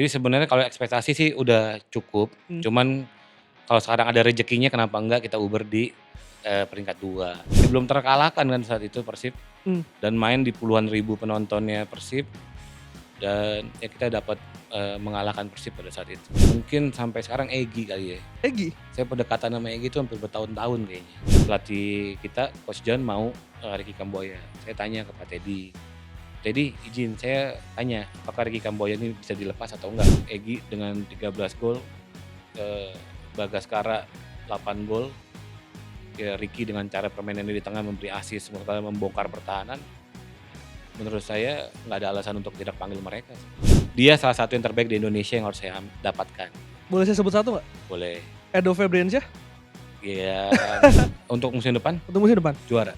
Jadi sebenarnya kalau ekspektasi sih udah cukup, Mmm, cuman kalau sekarang ada rezekinya kenapa enggak kita uber di, peringkat 2. Belum terkalahkan kan saat itu Persib mmm, dan main di puluhan ribu penontonnya Persib dan ya kita dapat, mengalahkan Persib pada saat itu. Mungkin sampai sekarang Egy kali ya. Egy? Saya pendekatan sama Egy itu hampir bertahun-tahun kayaknya. Pelatih kita, Coach John mau, Ricky Kambuaya. Saya tanya ke Pak Teddy, "Teddy izin saya tanya, apakah Ricky Kambuaya ini bisa dilepas atau enggak?" Egy dengan 13 gol, eee, Bagaskara 8 gol, ya Ricky dengan cara permainannya di tengah memberi assist, sementara membongkar pertahanan, menurut saya nggak ada alasan untuk tidak panggil mereka sih. Dia salah satu yang terbaik di Indonesia yang harus saya dapatkan. Boleh saya sebut satu nggak? Boleh. Edo Febriansyah Ya untuk musim depan untuk musim depan? juara.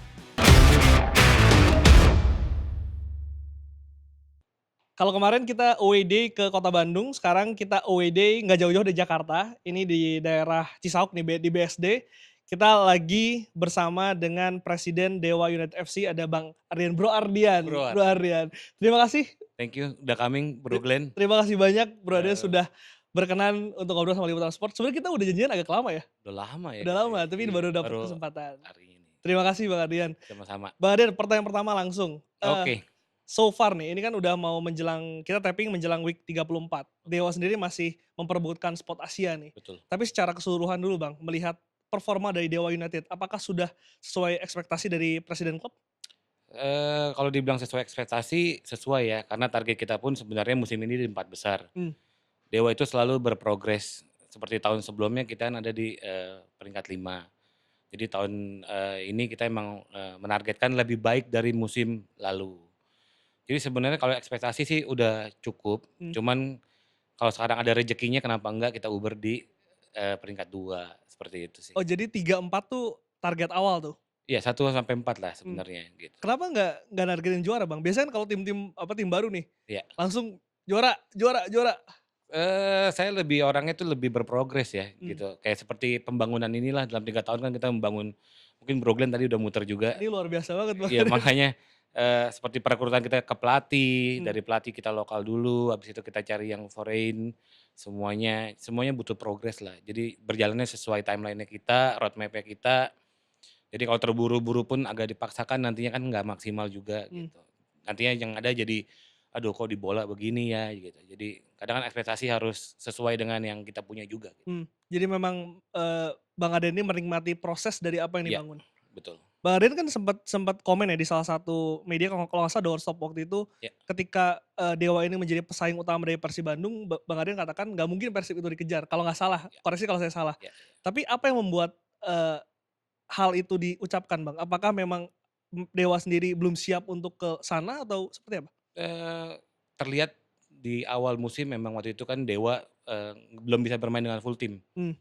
Kalau kemarin kita away day ke kota Bandung, sekarang kita away day nggak jauh-jauh dari Jakarta, ini di daerah Cisauk nih, di BSD. Kita lagi bersama dengan Presiden Dewa United FC, ada Bang Ardian, Bro Ardian, Bro Bro Ardi. Ardian. Terima kasih, Thank you udah coming Bro Glenn. terima kasih banyak Bro Ardian Eee, sudah berkenan untuk ngobrol sama Liputan Sport. Sebenarnya kita udah janjian agak lama ya, udah lama ya udah kita lama, ya, tapi ini iya baru dapat baru kesempatan. hari ini. Terima kasih Bang Ardian. Sama-sama. Bang Ardian, pertanyaan pertama langsung, Oke, so far nih, ini kan udah mau menjelang kita tapping menjelang week 34. Dewa sendiri masih memperebutkan spot Asia nih. betul. Tapi secara keseluruhan dulu Bang, melihat performa dari Dewa United, apakah sudah sesuai ekspektasi dari presiden klub? Kalau dibilang sesuai ekspektasi, sesuai ya, karena target kita pun sebenarnya musim ini di 4 besar. Mmm, Dewa itu selalu berprogres, seperti tahun sebelumnya kita kan ada di, peringkat 5. Jadi tahun, ini kita emang, menargetkan lebih baik dari musim lalu. Jadi sebenarnya kalau ekspektasi sih udah cukup, mmm. cuman kalau sekarang ada rezekinya kenapa enggak kita uber di, peringkat 2 seperti itu sih. Oh jadi 3, 4 tuh target awal tuh? Iya 1 sampai 4 lah Mmm. sebenarnya gitu. Kenapa nggak nargetin juara Bang? Biasanya kan kalau tim-tim, apa, tim baru nih, Iya, langsung juara juara juara. saya lebih orangnya tuh lebih berprogres ya Mmm, gitu, kayak seperti pembangunan inilah dalam 3 tahun kan kita membangun, mungkin Broglen tadi udah muter juga, ini luar biasa banget Bang iya Ardian. makanya, seperti perekrutan kita ke pelatih, Mmm, dari pelatih kita lokal dulu, habis itu kita cari yang foreign, semuanya butuh progres lah. Jadi berjalannya sesuai timeline-nya kita, roadmap-nya kita, jadi kalau terburu-buru pun agak dipaksakan nantinya kan nggak maksimal juga mmm. gitu. Nantinya yang ada jadi, aduh kok di bola begini ya gitu. Jadi kadang kan ekspektasi harus sesuai dengan yang kita punya juga gitu. Jadi memang, Bang Aden ini menikmati proses dari apa yang Iya, dibangun. betul. Bang Aden kan sempat sempat komen ya di salah satu media kalau kalau nggak salah Doorstop waktu itu, Ya, ketika, Dewa ini menjadi pesaing utama dari Persib Bandung, Bang Aden katakan nggak mungkin Persib itu dikejar, kalau nggak salah, ya, koreksi kalau saya salah. ya. Tapi apa yang membuat, hal itu diucapkan Bang? Apakah memang, Dewa sendiri belum siap untuk ke sana atau seperti apa? Terlihat di awal musim memang waktu itu kan Dewa, belum bisa bermain dengan full tim. Mmm,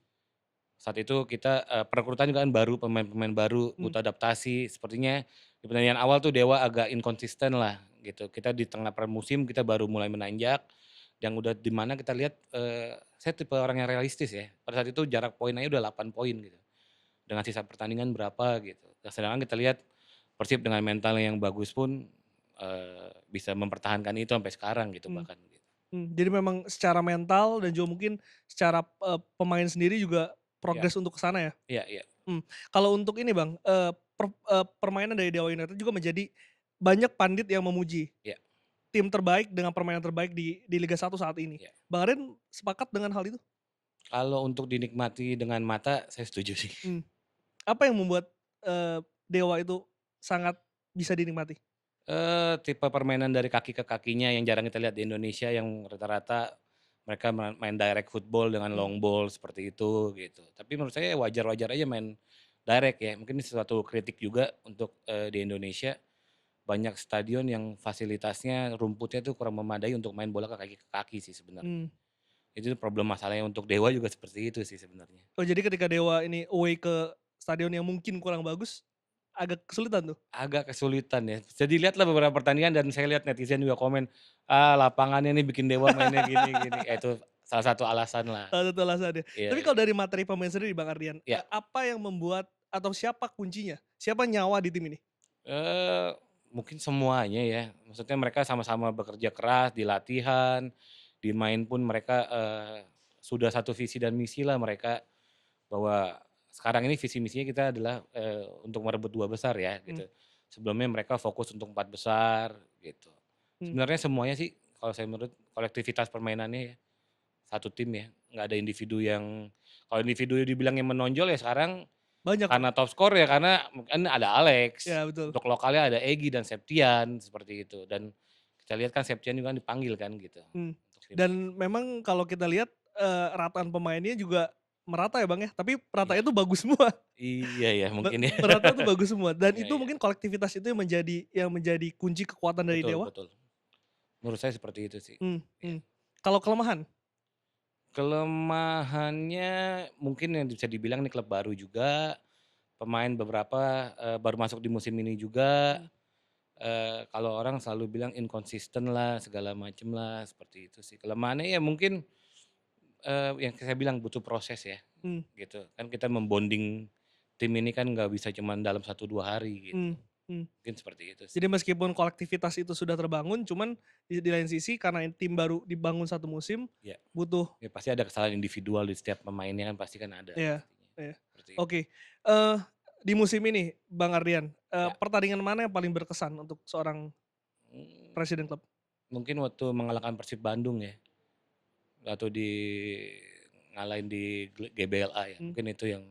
Saat itu kita, perekrutan juga kan baru, pemain-pemain baru, mmm, butuh adaptasi. Sepertinya di pertandingan awal tuh Dewa agak inkonsisten lah gitu. Kita di tengah pramusim kita baru mulai menanjak, yang udah di mana kita lihat, saya tipe orang yang realistis ya. Pada saat itu jarak poin aja udah 8 poin gitu, dengan sisa pertandingan berapa gitu. Nah sedangkan kita lihat Persib dengan mental yang bagus pun, bisa mempertahankan itu sampai sekarang gitu mmm, bahkan gitu. jadi memang secara mental dan juga mungkin secara, pemain sendiri juga Iya, progres untuk ke sana ya? iya, iya, Mmm, kalau untuk ini Bang, permainan dari Dewa United juga menjadi banyak pandit yang memuji, iya, tim terbaik dengan permainan terbaik di Liga 1 saat ini. iya. Bang Aden sepakat dengan hal itu? Kalau untuk dinikmati dengan mata saya setuju sih. Mmm, apa yang membuat, Dewa itu sangat bisa dinikmati? Tipe permainan dari kaki ke kakinya yang jarang kita lihat di Indonesia yang rata-rata mereka main direct football dengan Mmm, long ball seperti itu gitu. Tapi menurut saya wajar-wajar aja main direct ya. Mungkin ini sesuatu kritik juga untuk, di Indonesia banyak stadion yang fasilitasnya rumputnya tuh kurang memadai untuk main bola ke kaki sih sebenarnya. mmm. Itu problem masalahnya untuk Dewa juga seperti itu sih sebenarnya. Oh jadi ketika Dewa ini away ke stadion yang mungkin kurang bagus, agak kesulitan tuh? Agak kesulitan ya. Jadi lihatlah beberapa pertandingan dan saya lihat netizen juga komen, "Ah, lapangannya nih bikin Dewa mainnya gini gini." Ya itu salah satu alasan lah. Salah satu alasannya. Iya, Tapi iya. kalau dari materi pemain sendiri Bang Ardian, Iya, apa yang membuat atau siapa kuncinya? Siapa nyawa di tim ini? mungkin semuanya ya. Maksudnya mereka sama-sama bekerja keras di latihan, di main pun mereka, sudah satu visi dan misi lah mereka, bahwa sekarang ini visi misinya kita adalah, untuk merebut 2 besar ya Mmm, gitu. Sebelumnya mereka fokus untuk 4 besar gitu. mmm, Sebenarnya semuanya sih kalau saya menurut kolektivitas permainannya ya, satu tim ya, nggak ada individu yang kalau individu dibilang yang menonjol ya sekarang banyak Bang, karena top skor ya karena kan ada Alex, ya betul, untuk lokalnya ada Egy dan Septian seperti itu dan kita lihat kan Septian juga kan dipanggil kan gitu mmm, untuk timnas. dan memang kalau kita lihat, rataan pemainnya juga merata ya Bang ya, tapi Iya, meratanya tuh bagus semua, iya ya mungkin ya. merata tuh bagus semua dan Iya itu iya, mungkin kolektivitas itu yang menjadi kunci kekuatan dari betul Dewa? betul. Menurut saya seperti itu sih. Mmm, Iya. mmm. Kalau kelemahan? Kelemahannya mungkin yang bisa dibilang nih klub baru juga, pemain beberapa, baru masuk di musim ini juga, Mmm, kalau orang selalu bilang inkonsisten lah, segala macem lah, seperti itu sih. Kelemahannya ya mungkin, yang saya bilang butuh proses ya, mmm, gitu. Kan kita membonding tim ini kan nggak bisa cuman dalam satu 2 hari gitu. mmm, mmm. Mungkin seperti itu sih. Jadi meskipun kolektivitas itu sudah terbangun, cuman di lain sisi karena tim baru dibangun satu musim, Ya, butuh ya pasti ada kesalahan individual di setiap pemainnya kan pasti kan ada ya, pastinya, ya. seperti itu. Oke, eee, di musim ini Bang Ardian, Ya, pertandingan mana yang paling berkesan untuk seorang presiden mmm, klub? mungkin waktu mengalahkan Persib Bandung ya, atau ngalahin di GBLA ya, Mmm, mungkin itu yang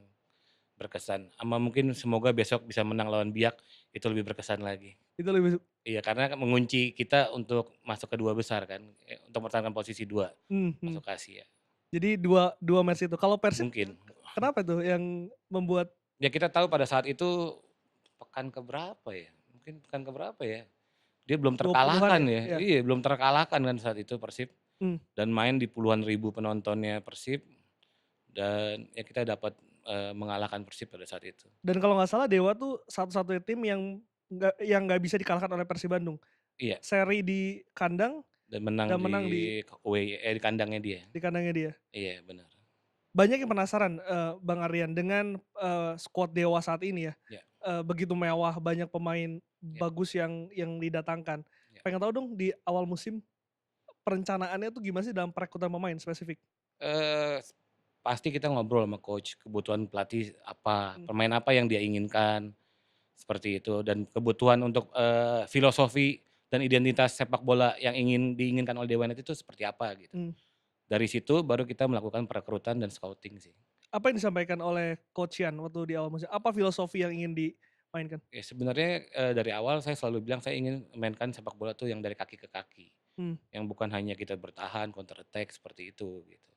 berkesan. Sama mungkin semoga besok bisa menang lawan Biak, itu lebih berkesan lagi. itu lebih Iya, karena kan mengunci kita untuk masuk ke 2 besar kan, untuk mempertahankan posisi 2 mhm, mhm. masuk ke Asia. Jadi dua dua match itu. Kalau Persib, Mungkin. kenapa tuh yang membuat Ya kita tahu pada saat itu pekan keberapa ya, mungkin pekan keberapa ya, dia belum 20-an terkalahkan ya? ya, Iya, iya belum terkalahkan kan saat itu Persib, mmm, dan main di puluhan ribu penontonnya Persib, dan ya kita dapat, mengalahkan Persib pada saat itu. dan kalau nggak salah Dewa tuh satu-satunya tim yang nggak bisa dikalahkan oleh Persib Bandung. Iya, Seri di kandang dan menang dan di menang di di kandangnya dia. di kandangnya dia. Iya benar. Banyak yang penasaran, Bang Aryan dengan, skuad Dewa saat ini ya, Ya begitu mewah, banyak pemain ya bagus yang didatangkan. ya. Pengen tahu dong di awal musim perencanaannya tuh gimana sih dalam perekrutan pemain spesifik? Eee, pasti kita ngobrol sama coach, kebutuhan pelatih apa, Mmm, pemain apa yang dia inginkan, seperti itu. Dan kebutuhan untuk, filosofi dan identitas sepak bola yang diinginkan oleh Dewa United itu seperti apa gitu. mmm. Dari situ baru kita melakukan perekrutan dan scouting sih. Apa yang disampaikan oleh Coach Yan waktu di awal musim? Apa filosofi yang ingin dimainkan? Ya sebenarnya, dari awal saya selalu bilang saya ingin memainkan sepak bola tuh yang dari kaki ke kaki, Mmm, yang bukan hanya kita bertahan, counter attack seperti itu gitu.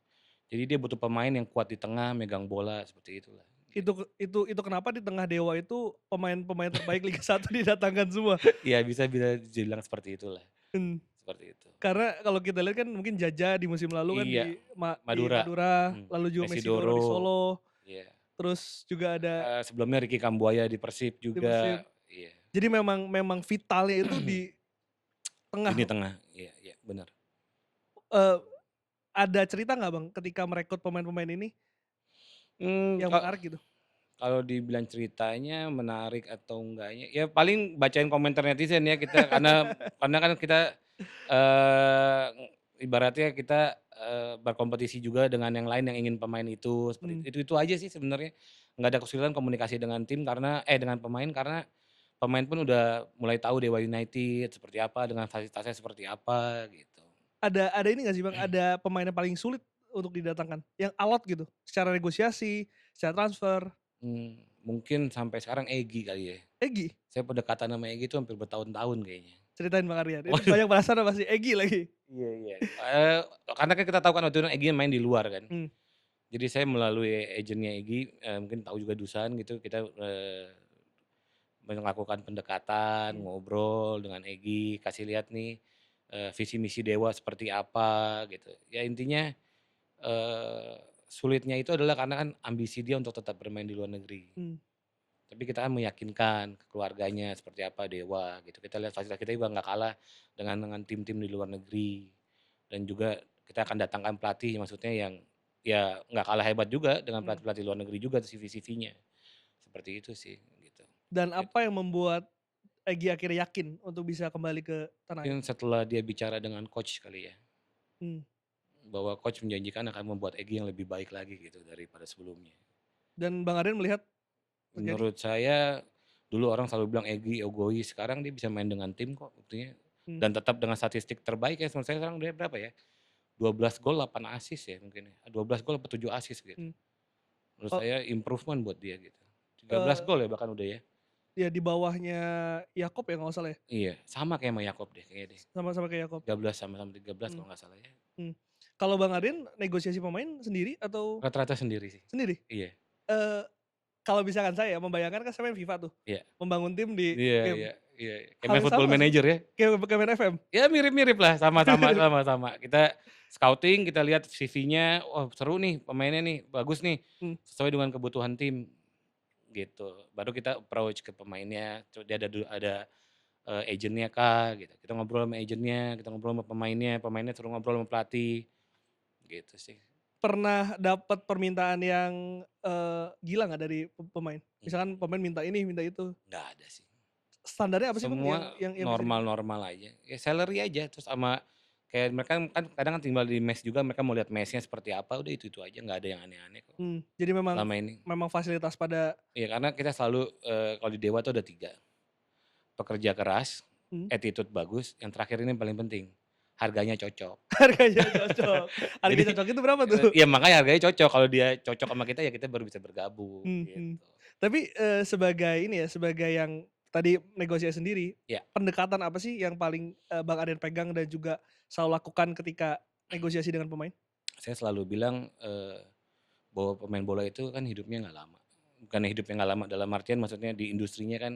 Jadi dia butuh pemain yang kuat di tengah, megang bola seperti itulah, itu gitu. itu kenapa di tengah Dewa itu pemain-pemain terbaik Liga 1 didatangkan semua? Iya bisa bisa dibilang seperti itulah, Mmm. seperti itu. Karena kalau kita lihat kan mungkin Jaja di musim lalu kan Iya, di Madura, Madura, lalu juga Mesidoro di Mesidoro, Solo, iya, terus juga ada sebelumnya Ricky Kambuaya di Persib di Persib. juga, iya. Jadi memang vitalnya itu di Lini tengah. tengah, iya iya, benar. Eee, ada cerita nggak Bang ketika merekrut pemain-pemain ini Mmm, yang ka menarik gitu? Kalau dibilang ceritanya menarik atau enggaknya, ya paling bacain komentar netizen ya kita karena kan kita, eee, ibaratnya kita, berkompetisi juga dengan yang lain yang ingin pemain itu, seperti Mmm, itu aja sih sebenarnya. Nggak ada kesulitan komunikasi dengan tim dengan pemain karena pemain pun udah mulai tahu Dewa United seperti apa, dengan fasilitasnya seperti apa, gitu. ada ini nggak sih Bang, ada pemain yang paling sulit untuk didatangkan? Yang alot gitu, secara negosiasi, secara transfer? Mungkin sampai sekarang Egy kali ya. Egy? Saya pendekatan sama Egy itu hampir bertahun-tahun kayaknya. Ceritain Bang Aryan, ini Waduh. banyak penasaran pasti, Egy lagi. Iya iya, karena kan kita tahu kan waktu itu Egy main di luar kan. Mmm, Jadi saya melalui agennya Egy, mungkin tahu juga Dusan gitu, kita, melakukan pendekatan, mmm, ngobrol dengan Egy, kasih lihat nih, visi misi Dewa seperti apa gitu. Ya intinya, sulitnya itu adalah karena kan ambisi dia untuk tetap bermain di luar negeri. mmm. Tapi kita kan meyakinkan ke keluarganya seperti apa Dewa gitu. Kita lihat fasilitas kita juga nggak kalah dengan tim-tim di luar negeri. Dan juga kita akan datangkan pelatih maksudnya yang ya nggak kalah hebat juga dengan Mmm, pelatih-pelatih luar negeri juga CV-CV-nya. Seperti itu sih gitu. dan Gitu. apa yang membuat Egy akhirnya yakin untuk bisa kembali ke tanah air? Mungkin setelah dia bicara dengan coach kali ya. Mmm. bahwa coach menjanjikan akan membuat Egy yang lebih baik lagi gitu daripada sebelumnya. Dan Bang Aryan melihat terjadi? Menurut saya, dulu orang selalu bilang Egy egois, sekarang dia bisa main dengan tim kok buktinya. Mmm, Dan tetap dengan statistik terbaik ya, menurut saya sekarang dia berapa ya, 12 gol 8 assist ya mungkin ya, 12 gol apa 7 assist gitu. mmm. Menurut Oh, saya improvement buat dia gitu. 13 eee, gol ya bahkan udah ya. ya di bawahnya Yakob ya kalau nggak salah ya? Iya, sama kayak sama Yakob deh kayaknya deh. Sama-sama kayak Yakob. 13 sama-sama 13 Mmm, kalau nggak salah ya. mmm. Kalau Bang Aryan negosiasi pemain sendiri atau Rata-rata sendiri sih. sendiri? Iya, Eee, kalau misalkan saya membayangkan kan saya main FIFA tuh, iya. membangun tim di Iya iya game. iya. Kayak Hal main yang sama Football nggak sih Bang? Manager ya. Kayak main FM? Ya mirip-mirip lah, sama-sama sama-sama. Kita scouting, kita lihat CV-nya, wah seru nih pemainnya nih, bagus nih, Mmm, sesuai dengan kebutuhan tim, gitu. Baru kita approach ke pemainnya, dia ada, agent-nya kah gitu. Kita ngobrol sama agent-nya, kita ngobrol sama pemainnya, pemainnya suruh ngobrol sama pelatih, gitu sih. pernah dapat permintaan yang, gila nggak dari pemain? Misalkan Mmm, pemain minta ini, minta itu, nggak ada sih. standarnya apa sih Bang yang Semua yang bisa diminta? normal-normal aja, ya salary aja terus sama kayak mereka kan kadang kan tinggal di mes juga mereka mau lihat mesnya seperti apa, udah itu aja nggak ada yang aneh-aneh kok Jadi memang selama ini. memang fasilitas pada Iya karena kita selalu, kalau di Dewa tuh ada 3, pekerja keras, mmm, attitude bagus, yang terakhir ini yang paling penting, harganya cocok. harganya cocok. Harga Jadi, cocok itu berapa tuh? iya makanya harganya cocok, kalau dia cocok sama kita ya kita baru bisa bergabung Mhm. gitu. Tapi, sebagai ini ya, sebagai yang tadi negosiasi sendiri, Ya, pendekatan apa sih yang paling, Bang Aryan pegang dan juga selalu lakukan ketika negosiasi dengan pemain? saya selalu bilang, bahwa pemain bola itu kan hidupnya nggak lama. Bukannya hidupnya nggak lama dalam artian maksudnya di industrinya kan,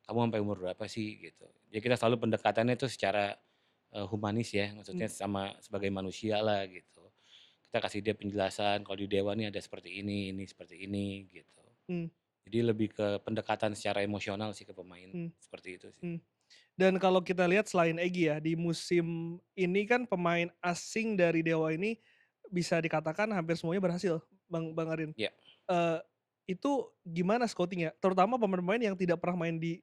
kamu sampai umur berapa sih gitu. Jadi kita selalu pendekatannya itu secara, humanis ya, Mmm, maksudnya sama sebagai manusia lah gitu. Kita kasih dia penjelasan kalau di Dewa nih ada seperti ini seperti ini gitu. mmm, Jadi lebih ke pendekatan secara emosional sih ke pemain, mmm, seperti itu sih. mmm. Dan kalau kita lihat selain Egy ya, di musim ini kan pemain asing dari Dewa ini bisa dikatakan hampir semuanya berhasil, Bang Aryan. Ya, Eee, itu gimana scouting-nya? Terutama pemain-pemain yang tidak pernah main di,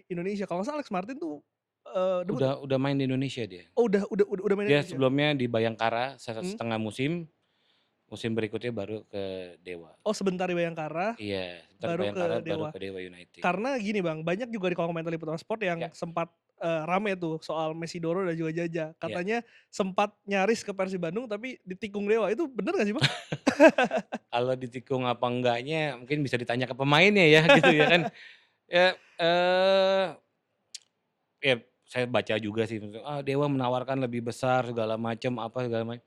Indonesia. Kalau nggak salah Alex Martin tuh, debut ya? udah main di Indonesia dia. Oh udah main di Dia Indonesia? sebelumnya di Bayangkara Mmm, setengah musim, musim berikutnya baru ke Dewa. oh sebentar di Bayangkara, Iya, entar baru Bayangkara ke baru Dewa. ke Dewa United. Karena gini Bang, banyak juga di kolom komentar Liputan Sport Ya yang sempat, rame tuh soal Mesidoro dan juga Jaja. ya. Katanya sempat nyaris ke Persib Bandung tapi ditikung Dewa, itu bener nggak sih Bang? Kalau ditikung apa enggaknya mungkin bisa ditanya ke pemainnya ya gitu ya kan. Ya, ya saya baca juga sih maksudnya, "Ah, Dewa menawarkan lebih besar segala macam, apa segala macam."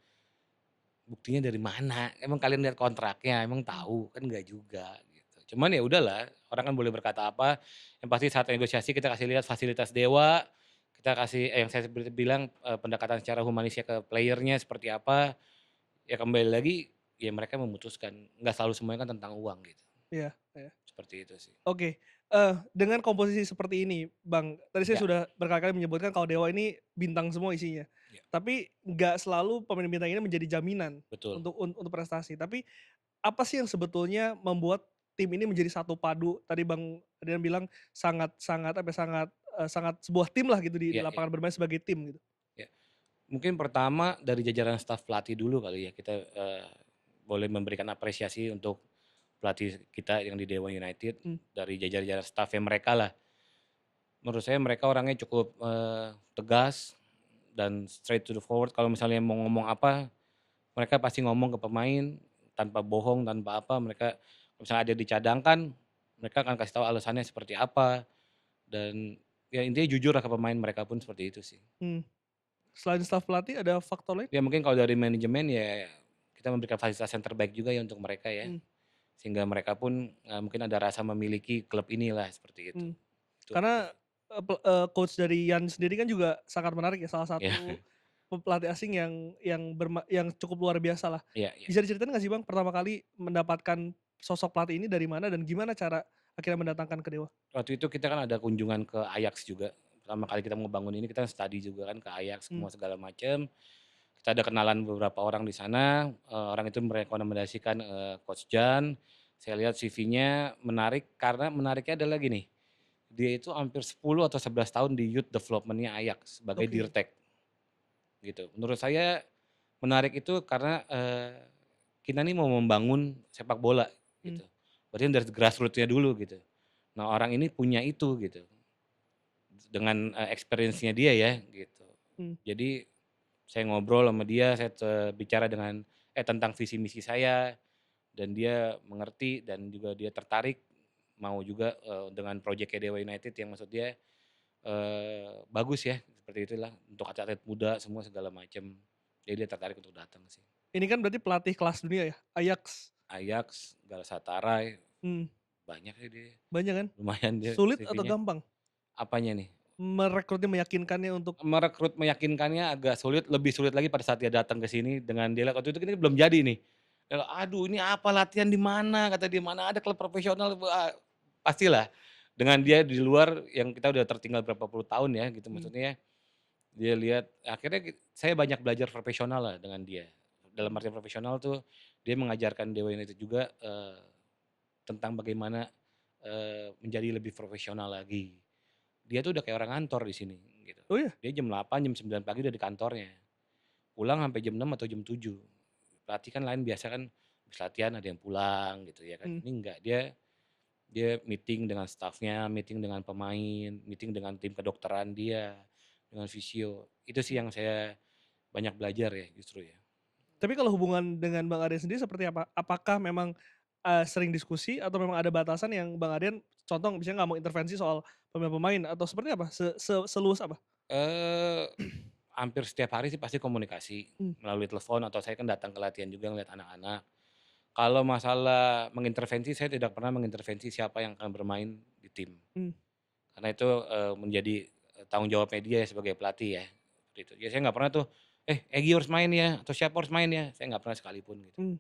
Buktinya dari mana? Emang kalian lihat kontraknya? Emang Mmm, tahu? Kan enggak juga gitu. Cuman ya udahlah, orang kan boleh berkata apa, yang pasti saat negosiasi kita kasih lihat fasilitas Dewa, kita kasih yang saya seperti bilang, pendekatan secara humanisnya ke player-nya seperti apa, ya kembali lagi, ya mereka memutuskan, nggak selalu semuanya kan tentang uang gitu, iya iya. seperti itu sih. Oke, dengan komposisi seperti ini Bang, tadi saya Ya, sudah berkali-kali menyebutkan kalau Dewa ini bintang semua isinya. ya, Tapi nggak selalu pemain bintang ini menjadi jaminan betul. untuk prestasi. Tapi apa sih yang sebetulnya membuat tim ini menjadi satu padu? Tadi Bang Adrian bilang sangat sangat apa ya, sangat, sangat sebuah tim lah gitu di Ya ya lapangan bermain sebagai tim gitu. ya. Mungkin pertama dari jajaran staf pelatih dulu kali ya, kita, boleh memberikan apresiasi untuk pelatih kita yang di Dewa United, Mmm, dari jajar-jajar staf-nya mereka lah. Menurut saya mereka orangnya cukup, tegas dan straight to the forward kalau misalnya mau ngomong apa, mereka pasti ngomong ke pemain, tanpa bohong, tanpa apa, mereka misalnya ada dicadangkan, mereka akan kasih tahu alasannya seperti apa, dan ya intinya jujur lah ke pemain, mereka pun seperti itu sih. mmm. Selain staf pelatih ada faktor lain? Ya mungkin kalau dari manajemen ya kita memberikan fasilitas yang terbaik juga ya untuk mereka ya, Mmm, sehingga mereka pun, mungkin ada rasa memiliki klub inilah seperti itu. mmm. Itu Karena, sih. coach dari Yan sendiri kan juga sangat menarik ya, salah Ya, satu pelatih asing yang cukup luar biasa lah. iya iya. Bisa diceritain nggak sih Bang, pertama kali mendapatkan sosok pelatih ini dari mana dan gimana cara akhirnya mendatangkan ke Dewa? Waktu itu kita kan ada kunjungan ke Ajax juga, pertama kali kita mau bangun ini kita study juga kan ke Ajax Mmm, semua segala macam. Kita ada kenalan beberapa orang di sana, orang itu merekomendasikan, Coach Jan. Saya lihat CV-nya menarik karena menariknya adalah gini, dia itu hampir 10 atau 11 tahun di youth development-nya Ajax sebagai oke, Dirtek gitu. Menurut saya Menarik itu karena, kita nih mau membangun sepak bola Mmm, gitu. Berarti dari grassroots-nya dulu gitu. Nah orang ini punya itu gitu, dengan, experience-nya dia ya gitu. mmm. Jadi saya ngobrol sama dia, saya bicara tentang visi misi saya, dan dia mengerti dan juga dia tertarik, mau juga, dengan proyeknya Dewa United yang maksud dia, bagus ya, seperti itulah untuk atlet-atlet muda semua segala macam. Jadi dia tertarik untuk datang sih. Ini kan berarti pelatih kelas dunia ya? Ajax? Ajax, Galatasaray, Mmm, banyak sih dia, banyak kan? lumayan dia Sulit atau CV-nya. gampang Apanya nih? merekrutnya, meyakinkannya untuk Merekrut meyakinkannya agak sulit, lebih sulit lagi pada saat dia datang ke sini dengan dia lihat waktu itu kan ini belum jadi nih. Dia bilang, "Aduh ini apa latihan di mana?" Kata dia, "Mana ada klub profesional." Pastilah dengan dia di luar yang kita udah tertinggal berapa puluh tahun ya gitu mmm, maksudnya, dia lihat akhirnya saya banyak belajar profesional lah dengan dia. Dalam mmm, arti profesional tuh dia mengajarkan Dewa United juga, tentang bagaimana, menjadi lebih profesional lagi. Dia tuh udah kayak orang kantor di sini gitu. oh ya? Dia jam 8 jam 9 pagi udah di kantornya. Pulang sampai jam 6 atau jam 7. Pelatih kan lain biasa kan habis latihan ada yang pulang gitu ya kan. Mmm, Ini enggak, dia dia meeting dengan staff-nya, meeting dengan pemain, meeting dengan tim kedokteran dia, dengan fisio. Itu sih mmm. yang saya banyak belajar ya justru ya. Tapi kalau hubungan dengan Bang Aryan sendiri seperti apa? Apakah memang, sering diskusi atau memang ada batasan yang Bang Aryan contoh misalnya nggak mau intervensi soal pemain-pemain atau seperti apa? Seluas apa? Eee, Hampir setiap hari sih pasti komunikasi Mmm, melalui telepon atau saya kan datang ke latihan juga ngeliat anak-anak. Kalau masalah mengintervensi, saya tidak pernah mengintervensi siapa yang akan bermain di tim. mmm. Karena itu, menjadi, tanggung jawabnya dia sebagai pelatih ya, seperti itu. Ya saya nggak pernah tuh, Egy harus main ya," atau "Siapa harus main ya," saya nggak pernah sekalipun gitu, Mmm,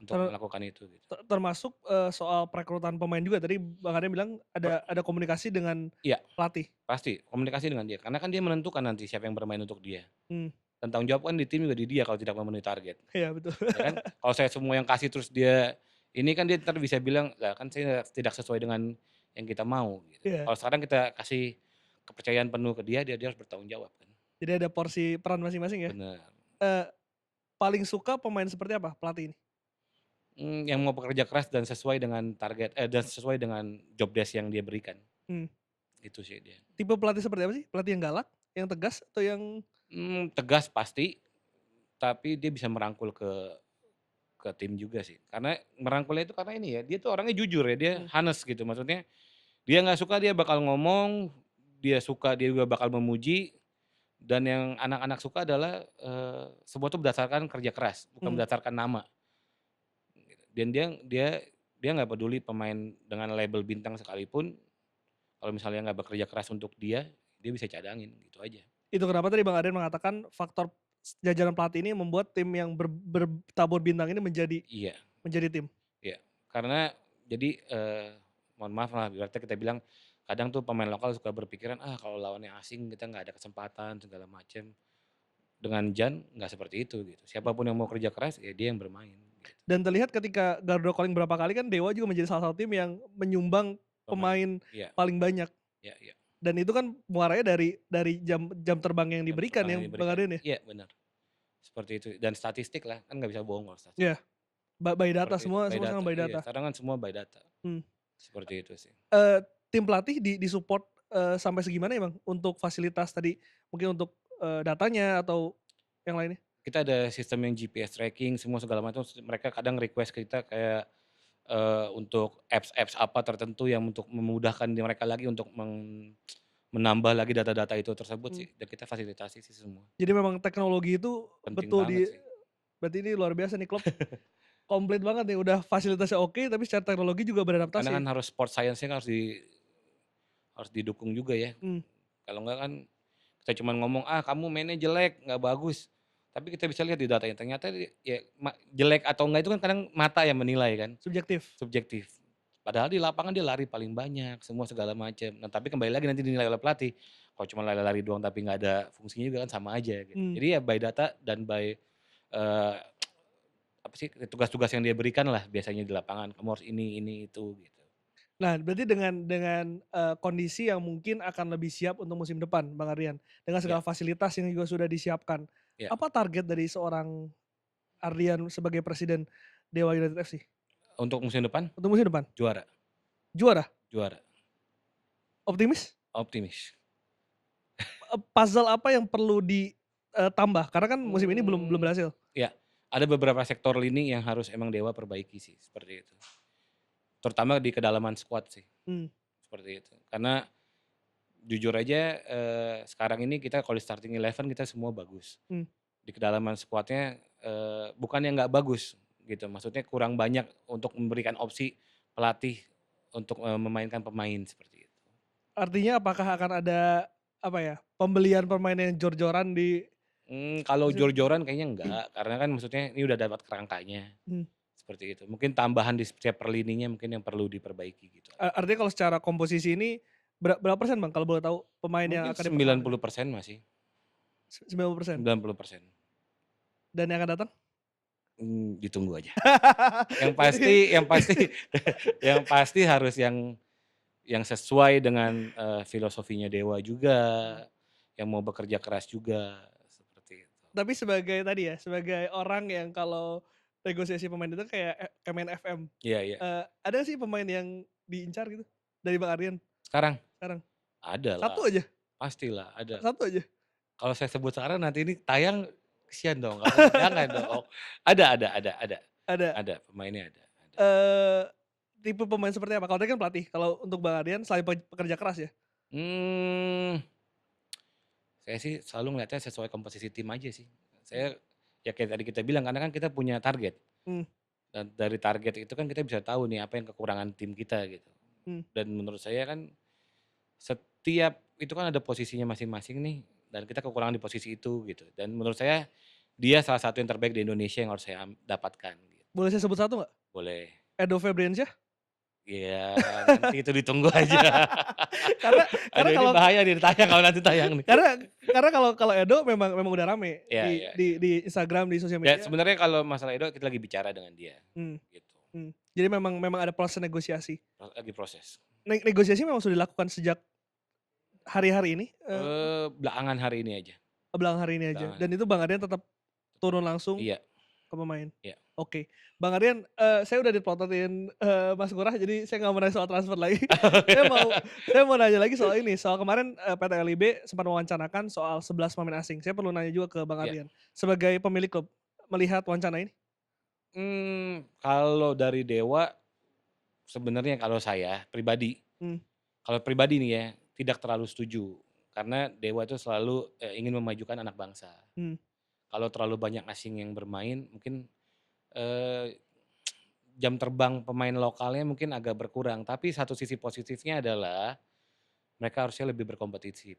untuk ter melakukan itu gitu. termasuk, soal perekrutan pemain juga tadi Bang Arya bilang Per ada komunikasi dengan iya, pelatih? pasti komunikasi dengan dia, karena kan dia menentukan nanti siapa yang bermain untuk dia. Mmm, Dan tanggung jawab kan di tim juga di dia kalau tidak memenuhi target, iya betul. ya kan. Kalau saya semua yang kasih terus dia ini kan dia entar bisa bilang, "Lah kan saya tidak sesuai dengan yang kita mau," gitu. Iya, Kalau sekarang kita kasih kepercayaan penuh ke dia harus bertanggung jawab kan. jadi ada porsi peran masing-masing ya? Bener. Eee, Paling suka pemain seperti apa pelatih ini? Yang mau bekerja keras dan sesuai dengan target dan sesuai dengan job desk yang dia berikan, Mmm, itu sih dia. Tipe pelatih seperti apa sih? Pelatih yang galak, yang tegas, atau yang Tegas pasti, tapi dia bisa merangkul ke tim juga sih. Karena merangkulnya itu karena ini ya, dia tuh orangnya jujur ya, dia mmm, honest gitu. Maksudnya dia nggak suka dia bakal ngomong, dia suka dia juga bakal memuji, dan yang anak-anak suka adalah, semua tuh berdasarkan kerja keras, bukan mmm. berdasarkan nama, gitu. Dan dia dia nggak peduli pemain dengan label bintang sekalipun, kalau misalnya nggak bekerja keras untuk dia bisa cadangin, gitu aja. Itu kenapa tadi Bang Aryan mengatakan faktor jajaran pelatih ini membuat tim yang bertabur bintang ini Iya menjadi tim. iya. Karena jadi, mohon maaf lah ibaratnya kita bilang, kadang tuh pemain lokal suka berpikiran, "Ah kalau lawannya asing kita nggak ada kesempatan," segala macem. Dengan Jan nggak seperti itu gitu, siapa pun yang mau kerja keras, ya dia yang bermain, gitu. Dan terlihat ketika Garuda Calling berapa kali kan Dewa juga menjadi salah satu tim yang menyumbang Pemain pemain iya paling banyak, iya iya, dan itu kan muaranya dari jam jam terbang yang jam diberikan terbang ya yang Bang diberikan. Aryan ya? Iya bener, seperti itu dan statistik lah, kan nggak bisa bohong kalau Iya, statistik. by data, Seperti itu, semua by semua data, sekarang by iya data. sekarang kan semua by data, Mmm, seperti itu sih. Tim pelatih di-support, sampai segimana ya Bang untuk fasilitas tadi, mungkin untuk, datanya atau yang lainnya? Kita ada sistem yang GPS tracking semua segala macam, mereka kadang request ke kita kayak, untuk apps-apps apa tertentu yang untuk memudahkan mereka lagi untuk menambah lagi data-data itu tersebut Mmm, sih, dan kita fasilitasi sih semua, jadi memang teknologi itu penting betul banget sih. berarti ini luar biasa nih klub komplit banget nih, udah fasilitasnya oke, tapi secara teknologi juga Karena beradaptasi ya? kan harus sport science-nya kan harus didukung juga ya. Mmm, Kalau enggak kan kita cuman ngomong, "Ah, kamu mainnya jelek, nggak bagus." Tapi kita bisa lihat di datanya, ternyata ya jelek atau enggak itu kan kadang mata yang menilai kan, subjektif. subjektif. Padahal di lapangan dia lari paling banyak, semua segala macam. Nah, tapi kembali lagi nanti dinilai oleh pelatih. Kalau cuma lari-lari doang tapi nggak ada fungsinya juga kan sama aja gitu. Mmm. Jadi ya by data dan by, eee, apa sih, tugas-tugas yang dia berikan lah biasanya di lapangan, kamu harus ini, itu, gitu. Nah, berarti dengan, kondisi yang mungkin akan lebih siap untuk musim depan, Bang Aryan, dengan Iya segala fasilitas yang juga sudah disiapkan. Ya, Apa target dari seorang Ardian sebagai presiden Dewa United FC untuk musim depan untuk musim depan? juara, Juara? juara, Optimis? optimis. Puzzle apa yang perlu ditambah? Karena kan musim ini belum belum Mmm, berhasil. ya, ada beberapa sektor lini yang harus emang Dewa perbaiki sih, seperti itu. Terutama di kedalaman skuad sih, Mmm, seperti itu. Karena jujur aja, sekarang ini kita kalau di starting eleven kita semua bagus. mmm. Di kedalaman skuadnya, bukannya nggak bagus gitu, maksudnya kurang banyak untuk memberikan opsi pelatih untuk, memainkan pemain seperti itu. Artinya apakah akan ada, apa ya, pembelian pemain yang jor-joran di Kalau musim depan? jor-joran kayaknya enggak, karena kan maksudnya ini udah dapat kerangkanya, Mmm. seperti itu. Mungkin tambahan di setiap per lininya mungkin yang perlu diperbaiki gitu aja. Artinya kalau secara komposisi ini berapa persen Bang kalau boleh tahu pemain yang Mungkin akan dipertahankan? 90% masih, 90%. 90%. Dan yang akan datang? Ditunggu aja. Yang pasti Jadi yang pasti yang pasti harus yang sesuai dengan, filosofinya Dewa juga, mmm, yang mau bekerja keras juga, seperti itu. tapi sebagai tadi ya, sebagai orang yang kalau negosiasi pemain itu kayak main FM, Iya, iya. ada nggak sih pemain yang diincar gitu dari Bang Ardian Sekarang? sekarang? Ada lah, Satu aja? pastilah ada. Satu aja? Kalau saya sebut sekarang nanti ini tayang, kasihan dong, kalau jangan dong. Ada, Ada? ada, pemainnya ada. Eee, Tipe pemain seperti apa? Kalau tadi kan pelatih, kalau untuk Bang Ardian selain pekerja keras ya? Mmm, saya sih selalu ngelihatnya sesuai komposisi tim aja sih. Mmm, Saya, ya kayak tadi kita bilang, karena kan kita punya target, mmm, dan dari target itu kan kita bisa tahu nih apa yang kekurangan tim kita gitu. mmm. Dan menurut saya kan setiap itu kan ada posisinya masing-masing nih, dan kita kekurangan di posisi itu gitu. Dan menurut saya dia salah satu yang terbaik di Indonesia yang harus saya dapatkan gitu. Boleh saya sebut satu nggak? Boleh. Edo Febriansyah? Ya nanti itu ditunggu aja. Karena Aduh, karena ini kalau bahaya nih tayang kalau nanti tayang nih. karena karena kalau Edo memang memang udah rame Iya, di iya, di iya. di Instagram, di sosial Ya media. sebenarnya kalau masalah Edo kita lagi bicara dengan dia, Mmm, gitu. Jadi memang memang ada proses negosiasi. Lagi proses. Negosiasi memang sudah dilakukan sejak hari-hari ini, Belakangan hari ini aja, belakangan hari ini aja belakangan dan itu Bang Ardian tetap tetap turun langsung iya, ke pemain? iya. Oke. Bang Ardian, saya udah diplototin, Mas Ngurah jadi saya nggak mau nanya soal transfer lagi. Saya mau saya mau nanya lagi soal ini, soal kemarin, PT LIB sempat mewacanakan soal 11 pemain asing. Saya perlu nanya juga ke Bang Iya. Ardian, sebagai pemilik klub, melihat wacana ini? Kalau dari Dewa sebenarnya kalau saya pribadi, Mmm, kalau pribadi nih ya, tidak terlalu setuju. Karena Dewa itu selalu, ingin memajukan anak bangsa. mmm, Kalau terlalu banyak asing yang bermain mungkin, eee, jam terbang pemain lokalnya mungkin agak berkurang. Tapi satu sisi positifnya adalah mereka harusnya lebih berkompetisi,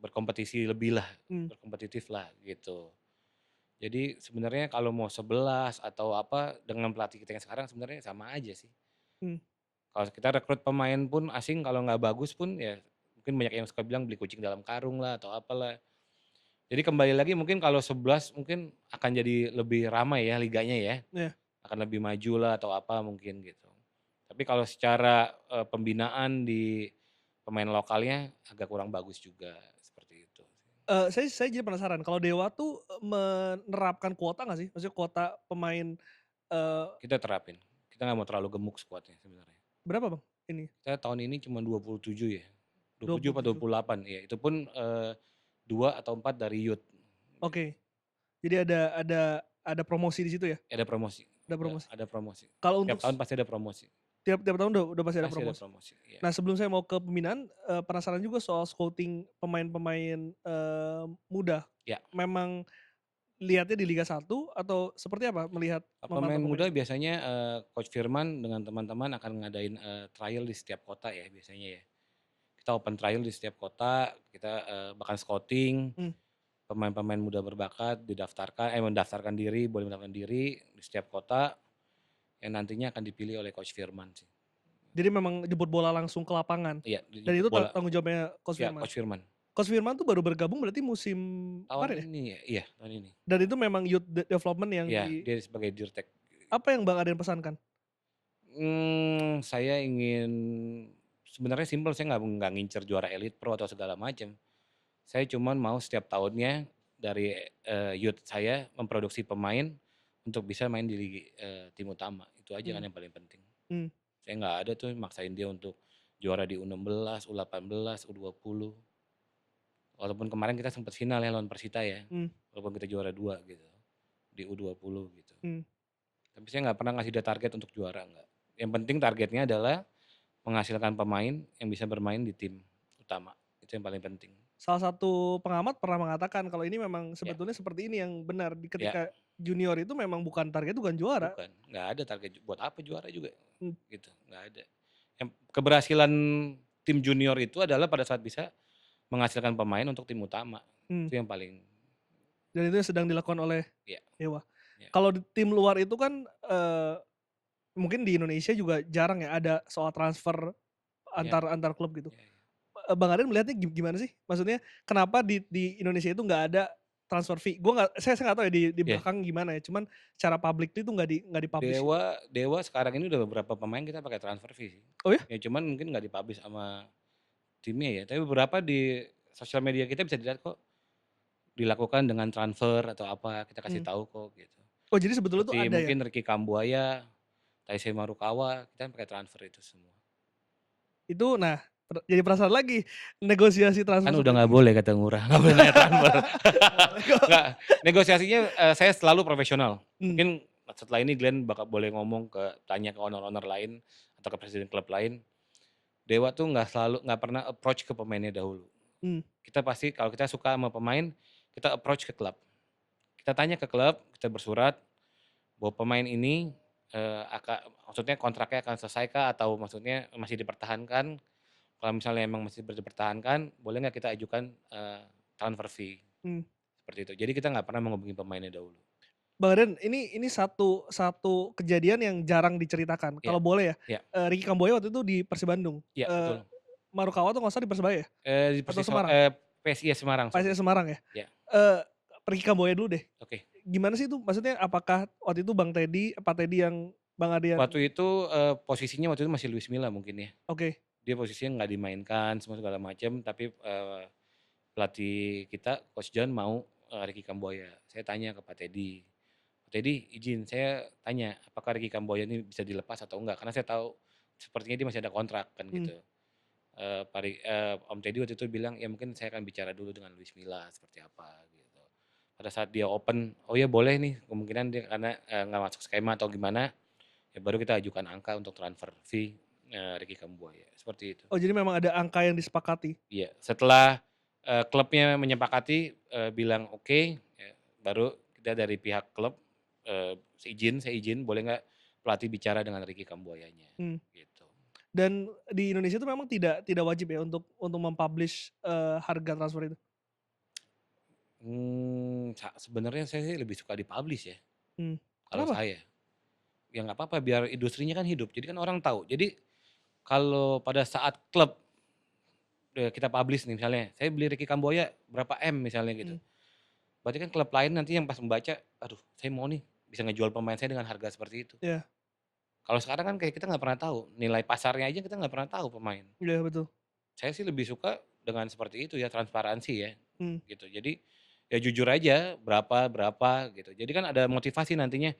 berkompetisi lebihlah, mmm, berkompetitiflah gitu. Jadi sebenarnya kalau mau 11 atau apa, dengan pelatih kita yang sekarang sebenarnya sama aja sih. mmm. Kalau kita rekrut pemain pun asing kalau nggak bagus pun ya mungkin banyak yang suka bilang beli kucing dalam karung lah atau apalah. Jadi kembali lagi mungkin kalau 11 mungkin akan jadi lebih ramai ya liganya ya, Iya. akan lebih maju lah atau apa mungkin gitu. Tapi kalau secara, pembinaan di pemain lokalnya agak kurang bagus juga, seperti itu. Saya jadi penasaran kalau Dewa tuh, menerapkan kuota nggak sih? Maksudnya kuota pemain, eee, Kita terapin, kita nggak mau terlalu gemuk skuadnya sebenarnya. berapa Bang ini? Kita tahun ini cuma 27 ya, 27 apa 27? 28 ya, itu pun, 2 atau 4 dari youth, gitu. Oke. Jadi ada promosi di situ ya? Ada promosi, Ada promosi. ada promosi. Kalau Tiap untuk tahun pasti ada promosi, tiap tiap tahun udah pasti ada pasti ada promosi. promosi, iya. Nah sebelum saya mau ke pembinaan, penasaran juga soal scouting pemain-pemain, muda. Ya, Memang lihatnya di Liga 1 atau seperti apa melihat pemain memantau pemain muda itu? biasanya, coach Firman dengan teman-teman akan ngadain, trial di setiap kota ya biasanya ya. Kita open trial di setiap kota, kita, bahkan scouting, Mmm, pemain-pemain muda berbakat mendaftarkan diri, boleh mendaftarkan diri di setiap kota, yang nantinya akan dipilih oleh coach Firman sih. jadi memang jemput bola langsung ke lapangan Iya, dan dijemput itu bola, tanggung jawabnya Coach ya Firman? coach Firman. Coach Firman tuh baru bergabung berarti musim Tahun kemarin ya? ini ya, iya tahun ini. Dan itu memang youth development yang Iya, dia sebagai dirtek. apa yang Bang Ardian pesankan? Saya ingin sebenarnya simpel, saya nggak ngincer juara Elite Pro atau segala macam. Saya cuman mau setiap tahunnya dari youth saya memproduksi pemain untuk bisa main di tim utama. Itu aja kan Hmm. yang paling penting. Hmm. Saya nggak ada tuh maksain dia untuk juara di U16, U18, U20. Walaupun kemarin kita sempat final ya lawan Persita ya. Hmm. Walaupun kita juara 2 gitu di U20 gitu. Hmm. Tapi saya nggak pernah ngasih dia target untuk juara, nggak. Yang penting targetnya adalah menghasilkan pemain yang bisa bermain di tim utama. Itu yang paling penting. Salah satu pengamat pernah mengatakan kalau ini memang Ya, sebetulnya seperti ini yang benar. ya, Ketika junior itu memang bukan target, bukan juara. bukan. Nggak ada target buat apa juara juga Hmm. gitu, nggak ada. Yang keberhasilan tim junior itu adalah pada saat bisa menghasilkan pemain untuk tim utama. Hmm. Itu yang paling Dan itu yang sedang dilakukan oleh ya, Dewa. ya, Kalau di tim luar itu kan mungkin di Indonesia juga jarang ya ada soal transfer ya, antar klub gitu. ya, ya. Bang Aryan melihatnya gimana sih? Maksudnya kenapa di Indonesia itu nggak ada transfer fee? Saya nggak tahu ya di Ya. belakang gimana ya. Cuman secara publik itu nggak dipublish. Dewa sekarang ini udah beberapa pemain kita pakai transfer fee sih. Oh ya? Ya cuman mungkin nggak dipublish sama timnya ya. Tapi beberapa di sosial media kita bisa dilihat kok dilakukan dengan transfer atau apa, kita kasih Hmm. tahu kok gitu. Oh jadi sebetulnya itu Seperti ada ya? mungkin Ricky Kambuaya, Taisei Marukawa, kita pakai transfer itu semua. Itu nah jadi penasaran lagi negosiasi transfer Kan udah seperti nggak itu. boleh kata ngurah, nggak boleh nanya transfer. Boleh kok. Nggak, negosiasinya saya selalu profesional. Hmm. Mungkin setelah ini Glenn bakal boleh ngomong tanya ke owner-owner lain atau ke presiden klub lain. Dewa tuh nggak pernah approach ke pemainnya dahulu. Hmm. Kita pasti kalau kita suka sama pemain, kita approach ke klub. Kita tanya ke klub, kita bersurat bahwa pemain ini maksudnya kontraknya akan selesai kah atau maksudnya masih dipertahankan. Kalau misalnya emang masih dipertahankan, boleh nggak kita ajukan transfer fee Hmm. seperti itu. Jadi kita nggak pernah menghubungi pemainnya dahulu. Bang Aryan, ini satu kejadian yang jarang diceritakan. Ya, Kalau boleh ya, ya, Ricky Kambuaya waktu itu di Persib Bandung. ya betul. Marukawa tuh nggak salah di Persebaya ya? Di Atau Persis Semarang? PSIS Semarang, sorry. PSIS Semarang ya? Ya, Eee, Ricky Kambuaya dulu deh. oke. Gimana sih itu? Maksudnya apakah waktu itu Pak Teddy yang Bang Aryan Waktu itu posisinya waktu itu masih Luis Milla mungkin ya. oke. Dia posisinya nggak dimainkan semua segala macam, tapi pelatih kita Coach John mau Ricky Kambuaya. Saya tanya ke Pak Teddy. Pak Teddy izin saya tanya apakah Ricky Kambuaya ini bisa dilepas atau enggak, karena saya tahu sepertinya dia masih ada kontrak kan Hmm. gitu. Om Teddy waktu itu bilang ya mungkin saya akan bicara dulu dengan Luis Milla seperti apa gitu. Pada saat dia open, oh ya boleh nih kemungkinan dia karena nggak masuk skema atau gimana, ya baru kita ajukan angka untuk transfer fee Ricky Kambuaya seperti itu. Oh jadi memang ada angka yang disepakati? Iya, setelah klubnya menyepakati bilang oke, ya, baru kita dari pihak klub saya izin boleh nggak pelatih bicara dengan Ricky Kambuayanya, Hmm. gitu. Dan di Indonesia itu memang tidak wajib ya untuk mempublish, harga transfer itu? Sebenarnya saya sih lebih suka dipublish ya, Hmm. kalau Kenapa? saya. Ya nggak apa-apa biar industrinya kan hidup, jadi kan orang tahu. Jadi kalau pada saat klub kita publish nih misalnya, saya beli Ricky Kambuaya berapa M misalnya gitu. Hmm. Berarti kan klub lain nanti yang pas membaca, aduh saya mau nih bisa ngejual pemain saya dengan harga seperti itu. Iya. Kalau sekarang kan kayak kita nggak pernah tahu, nilai pasarnya aja kita nggak pernah tahu pemain. Iya betul. Saya sih lebih suka dengan seperti itu ya, transparansi ya, Hmm. gitu. Jadi ya jujur aja berapa gitu. Jadi kan ada motivasi nantinya,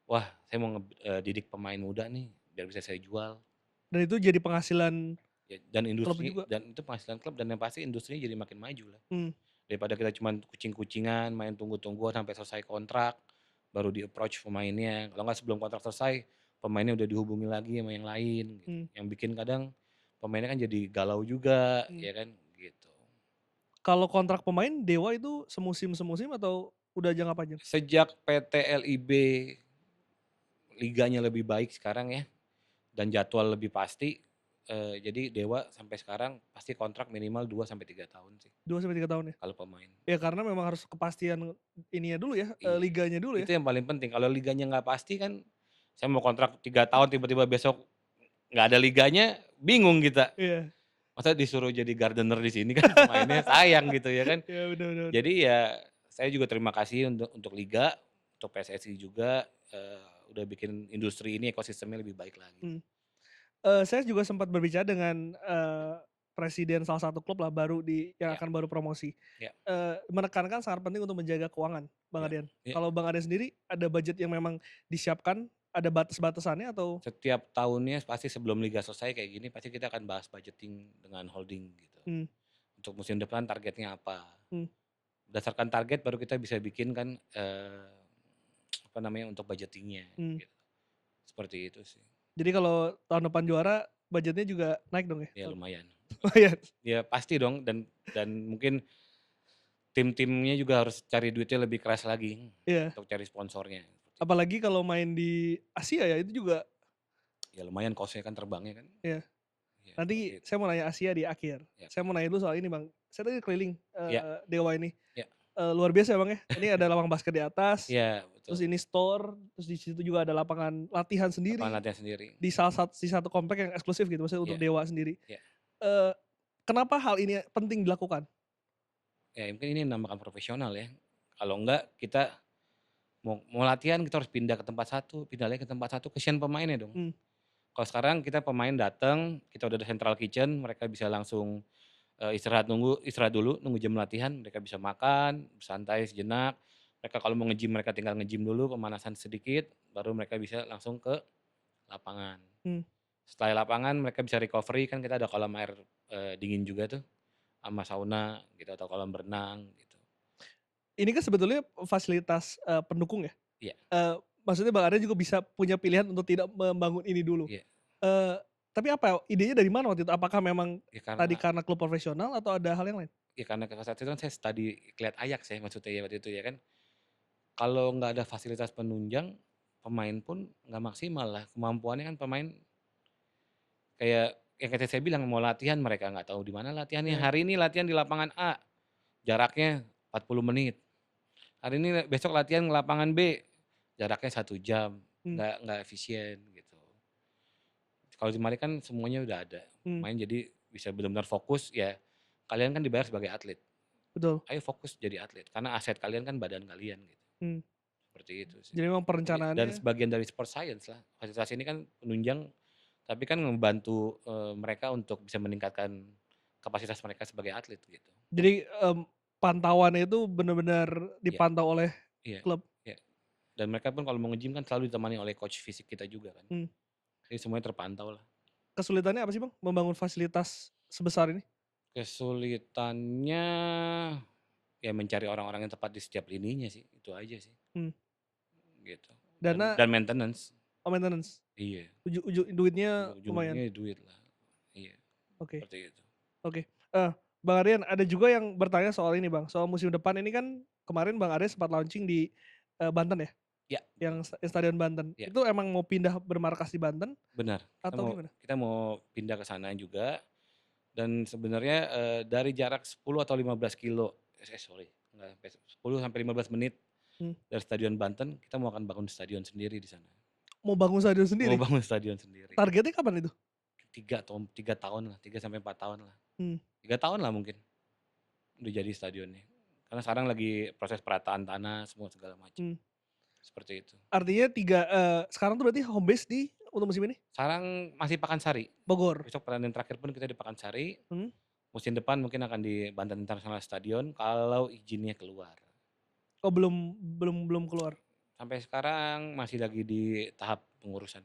wah saya mau didik pemain muda nih biar bisa saya jual. Dan itu jadi penghasilan Ya, dan klub industri juga? dan itu penghasilan klub dan yang pasti industrinya jadi makin maju lah. Hmm. Daripada kita cuman kucing-kucingan, main tunggu-tungguan sampai selesai kontrak, baru di-approach pemainnya. Kalau nggak sebelum kontrak selesai, pemainnya udah dihubungi lagi sama yang lain gitu. Hmm. Yang bikin kadang pemainnya kan jadi galau juga, Hmm. ya kan gitu. Kalau kontrak pemain Dewa itu semusim atau udah jangka panjang? Sejak PT LIB liganya lebih baik sekarang ya dan jadwal lebih pasti, jadi Dewa sampai sekarang pasti kontrak minimal 2 sampai 3 tahun sih 2 sampai 3 tahun ya? kalau pemain. Ya karena memang harus kepastian ininya dulu ya, Iya, liganya dulu ya? itu yang paling penting. Kalau liganya nggak pasti kan, saya mau kontrak 3 tahun tiba-tiba besok nggak ada liganya, bingung kita. Iya. Masa disuruh jadi gardener di sini kan pemainnya sayang gitu ya kan. Iya bener bener. Jadi ya saya juga terima kasih untuk liga, untuk PSSI juga, udah bikin industri ini ekosistemnya lebih baik lagi. Hmm. Saya juga sempat berbicara dengan, presiden salah satu klub lah baru yang Ya, akan baru promosi. ya, Menekankan sangat penting untuk menjaga keuangan, Bang ya, Ardian. ya. Kalau Bang Ardian sendiri ada budget yang memang disiapkan, ada batas-batasannya atau Setiap tahunnya pasti sebelum liga selesai kayak gini pasti kita akan bahas budgeting dengan holding gitu. mmm, Untuk musim depan targetnya apa? mmm, Berdasarkan target baru kita bisa bikin kan apa namanya untuk budgetingnya mmm. gitu. Seperti itu sih. Jadi kalau tahun depan juara, budgetnya juga naik dong ya? Ya lumayan. Lumayan. Ya pasti dong dan mungkin tim-timnya juga harus cari duitnya lebih keras lagi Iya, untuk cari sponsornya. apalagi kalau main di Asia ya, itu juga Ya lumayan cost-nya kan terbangnya kan. ya. Ya seperti Nanti itu. saya mau nanya Asia di akhir. Ya, Saya mau nanya dulu soal ini Bang, saya tadi keliling, ya, Dewa ini, ya, luar biasa ya Bang ya, ini ada lapang basket di atas, ya terus betul. ini store, terus di situ juga ada lapangan latihan Lapangan sendiri, latihan sendiri. di satu komplek yang eksklusif gitu, maksudnya untuk Ya, Dewa sendiri. ya. Eee, Kenapa hal ini penting dilakukan? Ya mungkin ini dinamakan profesional ya. Kalau enggak kita mau latihan kita harus pindah ke tempat satu, pindah lagi ke tempat satu, kesian pemainnya dong. Mmm, Kalau sekarang kita pemain datang, kita udah ada central kitchen, mereka bisa langsung istirahat dulu, nunggu jam latihan, mereka bisa makan, santai sejenak. Mereka kalau mau nge-gym mereka tinggal nge-gym dulu, pemanasan sedikit, baru mereka bisa langsung ke lapangan. mmm. Setelah lapangan mereka bisa recovery, kan kita ada kolam air dingin juga tuh, sama sauna gitu atau kolam berenang gitu. Ini kan sebetulnya fasilitas, pendukung ya? Iya, Maksudnya Bang Arya juga bisa punya pilihan untuk tidak membangun ini dulu. iya. Eee, tapi apa, idenya dari mana waktu itu? Apakah memang Ya tadi karena karena klub profesional atau ada hal yang lain? ya karena saat itu kan saya study lihat Ajax ya maksudnya ya waktu itu ya kan. Kalau nggak ada fasilitas penunjang, pemain pun nggak maksimal lah, kemampuannya kan pemain kayak yang tadi saya bilang mau latihan mereka nggak tahu di mana latihannya, Iya, hari ini latihan di lapangan A, jaraknya 40 menit, hari ini besok latihan di lapangan B, jaraknya 1 jam, mmm, nggak efisien gitu. Kalau di mari kan semuanya udah ada, mmm, pemain jadi bisa benar-benar fokus ya, kalian kan dibayar sebagai atlet, betul, ayo fokus jadi atlet, karena aset kalian kan badan kalian gitu, mmm. seperti itu sih. Jadi memang Dan perencanaannya sebagian dari sport science lah, fasilitas ini kan penunjang, tapi kan membantu, mereka untuk bisa meningkatkan kapasitas mereka sebagai atlet gitu. jadi, pantauannya itu benar-benar Iya, dipantau oleh iya, klub, iya. Dan mereka pun kalau mau nge-gym kan selalu ditemani oleh coach fisik kita juga kan. mmm. Jadi semuanya terpantau lah. Kesulitannya apa sih Bang, membangun fasilitas sebesar ini? Kesulitannya ya mencari orang-orang yang tepat di setiap lininya sih, itu aja sih, Mmm, gitu. Dan dana dan maintenance. maintenance, Iya, duitnya lumayan? ujung-ujungnya duit lah. Iya, Oke. seperti itu. Oke, Bang Aryan ada juga yang bertanya soal ini Bang, soal musim depan ini kan kemarin Bang Arya sempat launching di, Banten ya? Ya, Yang Stadion Banten. ya. Itu emang mau pindah bermarkas di Banten Benar, atau gimana? kita mau pindah ke sana juga dan sebenarnya, dari jarak 10 atau 15 kilo, sorry, enggak sampai 10 sampai 15 menit Mmm, dari Stadion Banten, kita mau akan bangun stadion sendiri di sana. mau bangun stadion Mau sendiri? bangun stadion sendiri. Targetnya kapan itu? 3 tahun lah, 3 sampai 4 tahun lah. Mmm, 3 tahun lah mungkin, udah jadi stadionnya. Karena sekarang lagi proses perataan tanah semua segala macam, mmm. seperti itu. Artinya sekarang tuh berarti home base untuk musim ini? Sekarang masih Pakansari, Bogor? besok pertandingan terakhir pun kita di Pakansari. Mhm. Musim depan mungkin akan di Banten International Stadion kalau izinnya keluar. Oh belum belum belum keluar. Sampai sekarang masih lagi di tahap pengurusan.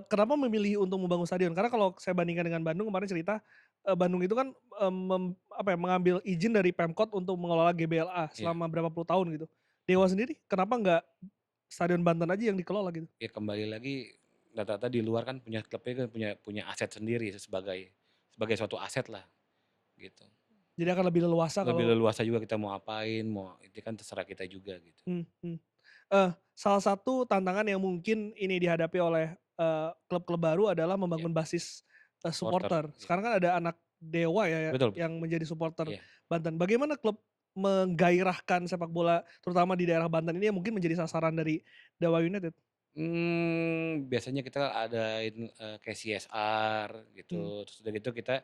Kenapa memilih untuk membangun stadion? Karena kalau saya bandingkan dengan Bandung kemarin cerita, Bandung itu kan, apa ya, mengambil izin dari Pemkot untuk mengelola GBLA Iya, selama berapa puluh tahun gitu. Dewa sendiri kenapa nggak Stadion Banten aja yang dikelola gitu? ya kembali lagi data-data di luar kan punya klubnya kan punya punya aset sendiri sebagai sebagai suatu aset lah gitu. Jadi akan lebih leluasa Lebih kalau leluasa juga kita mau apain, mau itu kan terserah kita juga gitu. mhm, mhm. Salah satu tantangan yang mungkin ini dihadapi oleh, klub-klub baru adalah Ya, membangun basis, supporter, supporter. iya. Sekarang kan ada anak Dewa Betul, betul. yang menjadi supporter Iya. Banten. Bagaimana klub menggairahkan sepak bola terutama di daerah Banten ini yang mungkin menjadi sasaran dari Dewa United? Biasanya kita adain, kayak CSR Mmm, gitu, terus udah gitu kita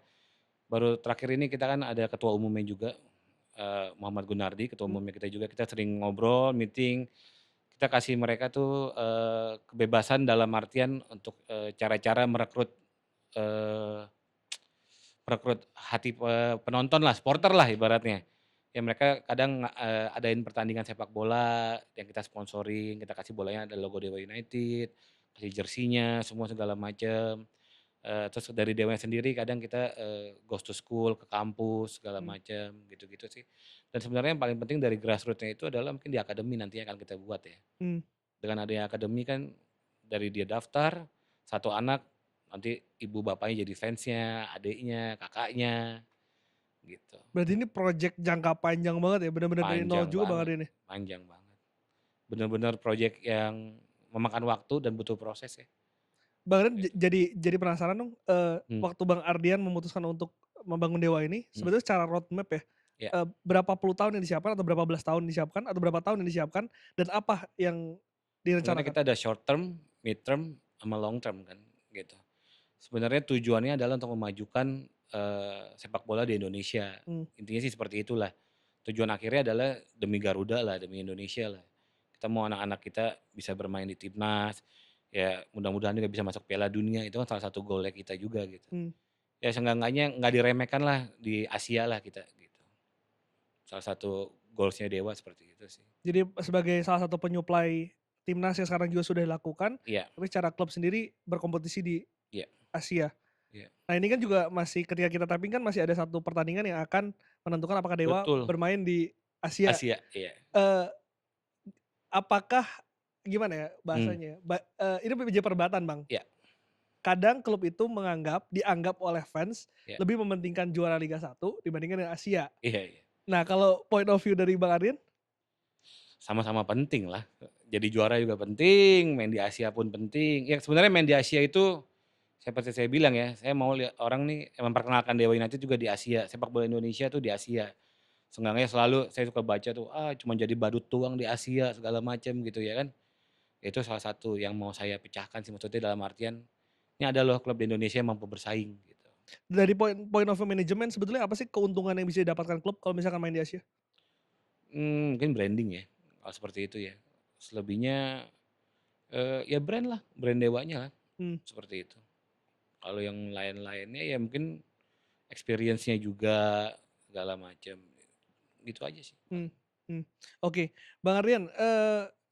baru terakhir ini kita kan ada ketua umumnya juga, Muhammad Gunardi, ketua mmm, umumnya kita juga, kita sering ngobrol, meeting, kita kasih mereka tuh, kebebasan dalam artian untuk, cara-cara merekrut, eee, merekrut hati penonton lah, supporter lah ibaratnya. Ya mereka kadang adain pertandingan sepak bola yang kita sponsorin, kita kasih bolanya ada logo Dewa United, kasih jersinya, semua segala macem. Terus dari Dewanya sendiri kadang kita goes to school, ke kampus segala Mmm, macam, gitu-gitu sih. Dan sebenarnya yang paling penting dari grassroots-nya itu adalah mungkin di akademi nantinya akan kita buat ya. mmm. Dengan adanya akademi kan dari dia daftar, satu anak nanti ibu bapaknya jadi fansnya, adiknya, kakaknya, gitu. Berarti ini project jangka panjang banget ya, bener-bener dari nol Panjang juga Bang banget, Ardian ya? panjang banget. Bener-bener project yang memakan waktu dan butuh proses ya. Bang Ardian Gitu. jadi penasaran dong, Hmm, waktu Bang Ardian memutuskan untuk membangun Dewa ini, hmm, sebetulnya secara roadmap ya, ya. berapa puluh tahun yang disiapkan atau berapa belas tahun disiapkan atau berapa tahun yang disiapkan dan apa yang Sebenarnya direncanakan? kita ada short term, mid term, sama long term kan, gitu. Sebenarnya tujuannya adalah untuk memajukan sepak bola di Indonesia. Mmm, Intinya sih seperti itulah. Tujuan akhirnya adalah demi Garuda lah, demi Indonesia lah. Kita mau anak-anak kita bisa bermain di timnas, ya mudah-mudahan juga bisa masuk Piala Dunia, itu kan salah satu goalnya kita juga gitu. mmm. Ya seenggak-enggaknya nggak diremehkan lah di Asia lah kita gitu. Salah satu goalsnya Dewa seperti itu sih. Jadi sebagai salah satu penyuplai timnas yang sekarang juga sudah dilakukan, Iya, tapi secara klub sendiri berkompetisi di iya, Asia. iya. Nah ini kan juga masih ketika kita tapping kan masih ada satu pertandingan yang akan menentukan apakah Dewa Betul, bermain di Asia. Asia, iya. Eee, apakah gimana ya Mmm, bahasanya, ini menjadi perdebatan Bang. iya, Kadang klub itu dianggap oleh fans iya, lebih mementingkan juara Liga 1 dibandingkan dengan Asia. iya, iya. Nah kalau point of view dari Bang Ardian? Sama-sama penting lah. Jadi juara juga penting, main di Asia pun penting. Ya sebenarnya main di Asia itu, seperti saya bilang ya, saya mau lihat orang nih memperkenalkan Dewa United juga di Asia, sepak bola Indonesia tuh di Asia. Seenggaknya selalu saya suka baca tuh, cuma jadi badut tuang di Asia segala macam gitu ya kan. Itu salah satu yang mau saya pecahkan sih, maksudnya dalam artian, ini ada loh klub di Indonesia yang mampu bersaing gitu. Dari point point of view manajemen sebetulnya apa sih keuntungan yang bisa didapatkan klub kalau misalkan main di Asia? Mungkin branding ya, kalau seperti itu ya. Selebihnya, ya brand lah, brand Dewanya lah, Mmm, seperti itu. Kalau yang lain-lainnya ya mungkin experience-nya juga segala macam, gitu aja sih mmm, paling. mmm. Oke, Bang Ardian,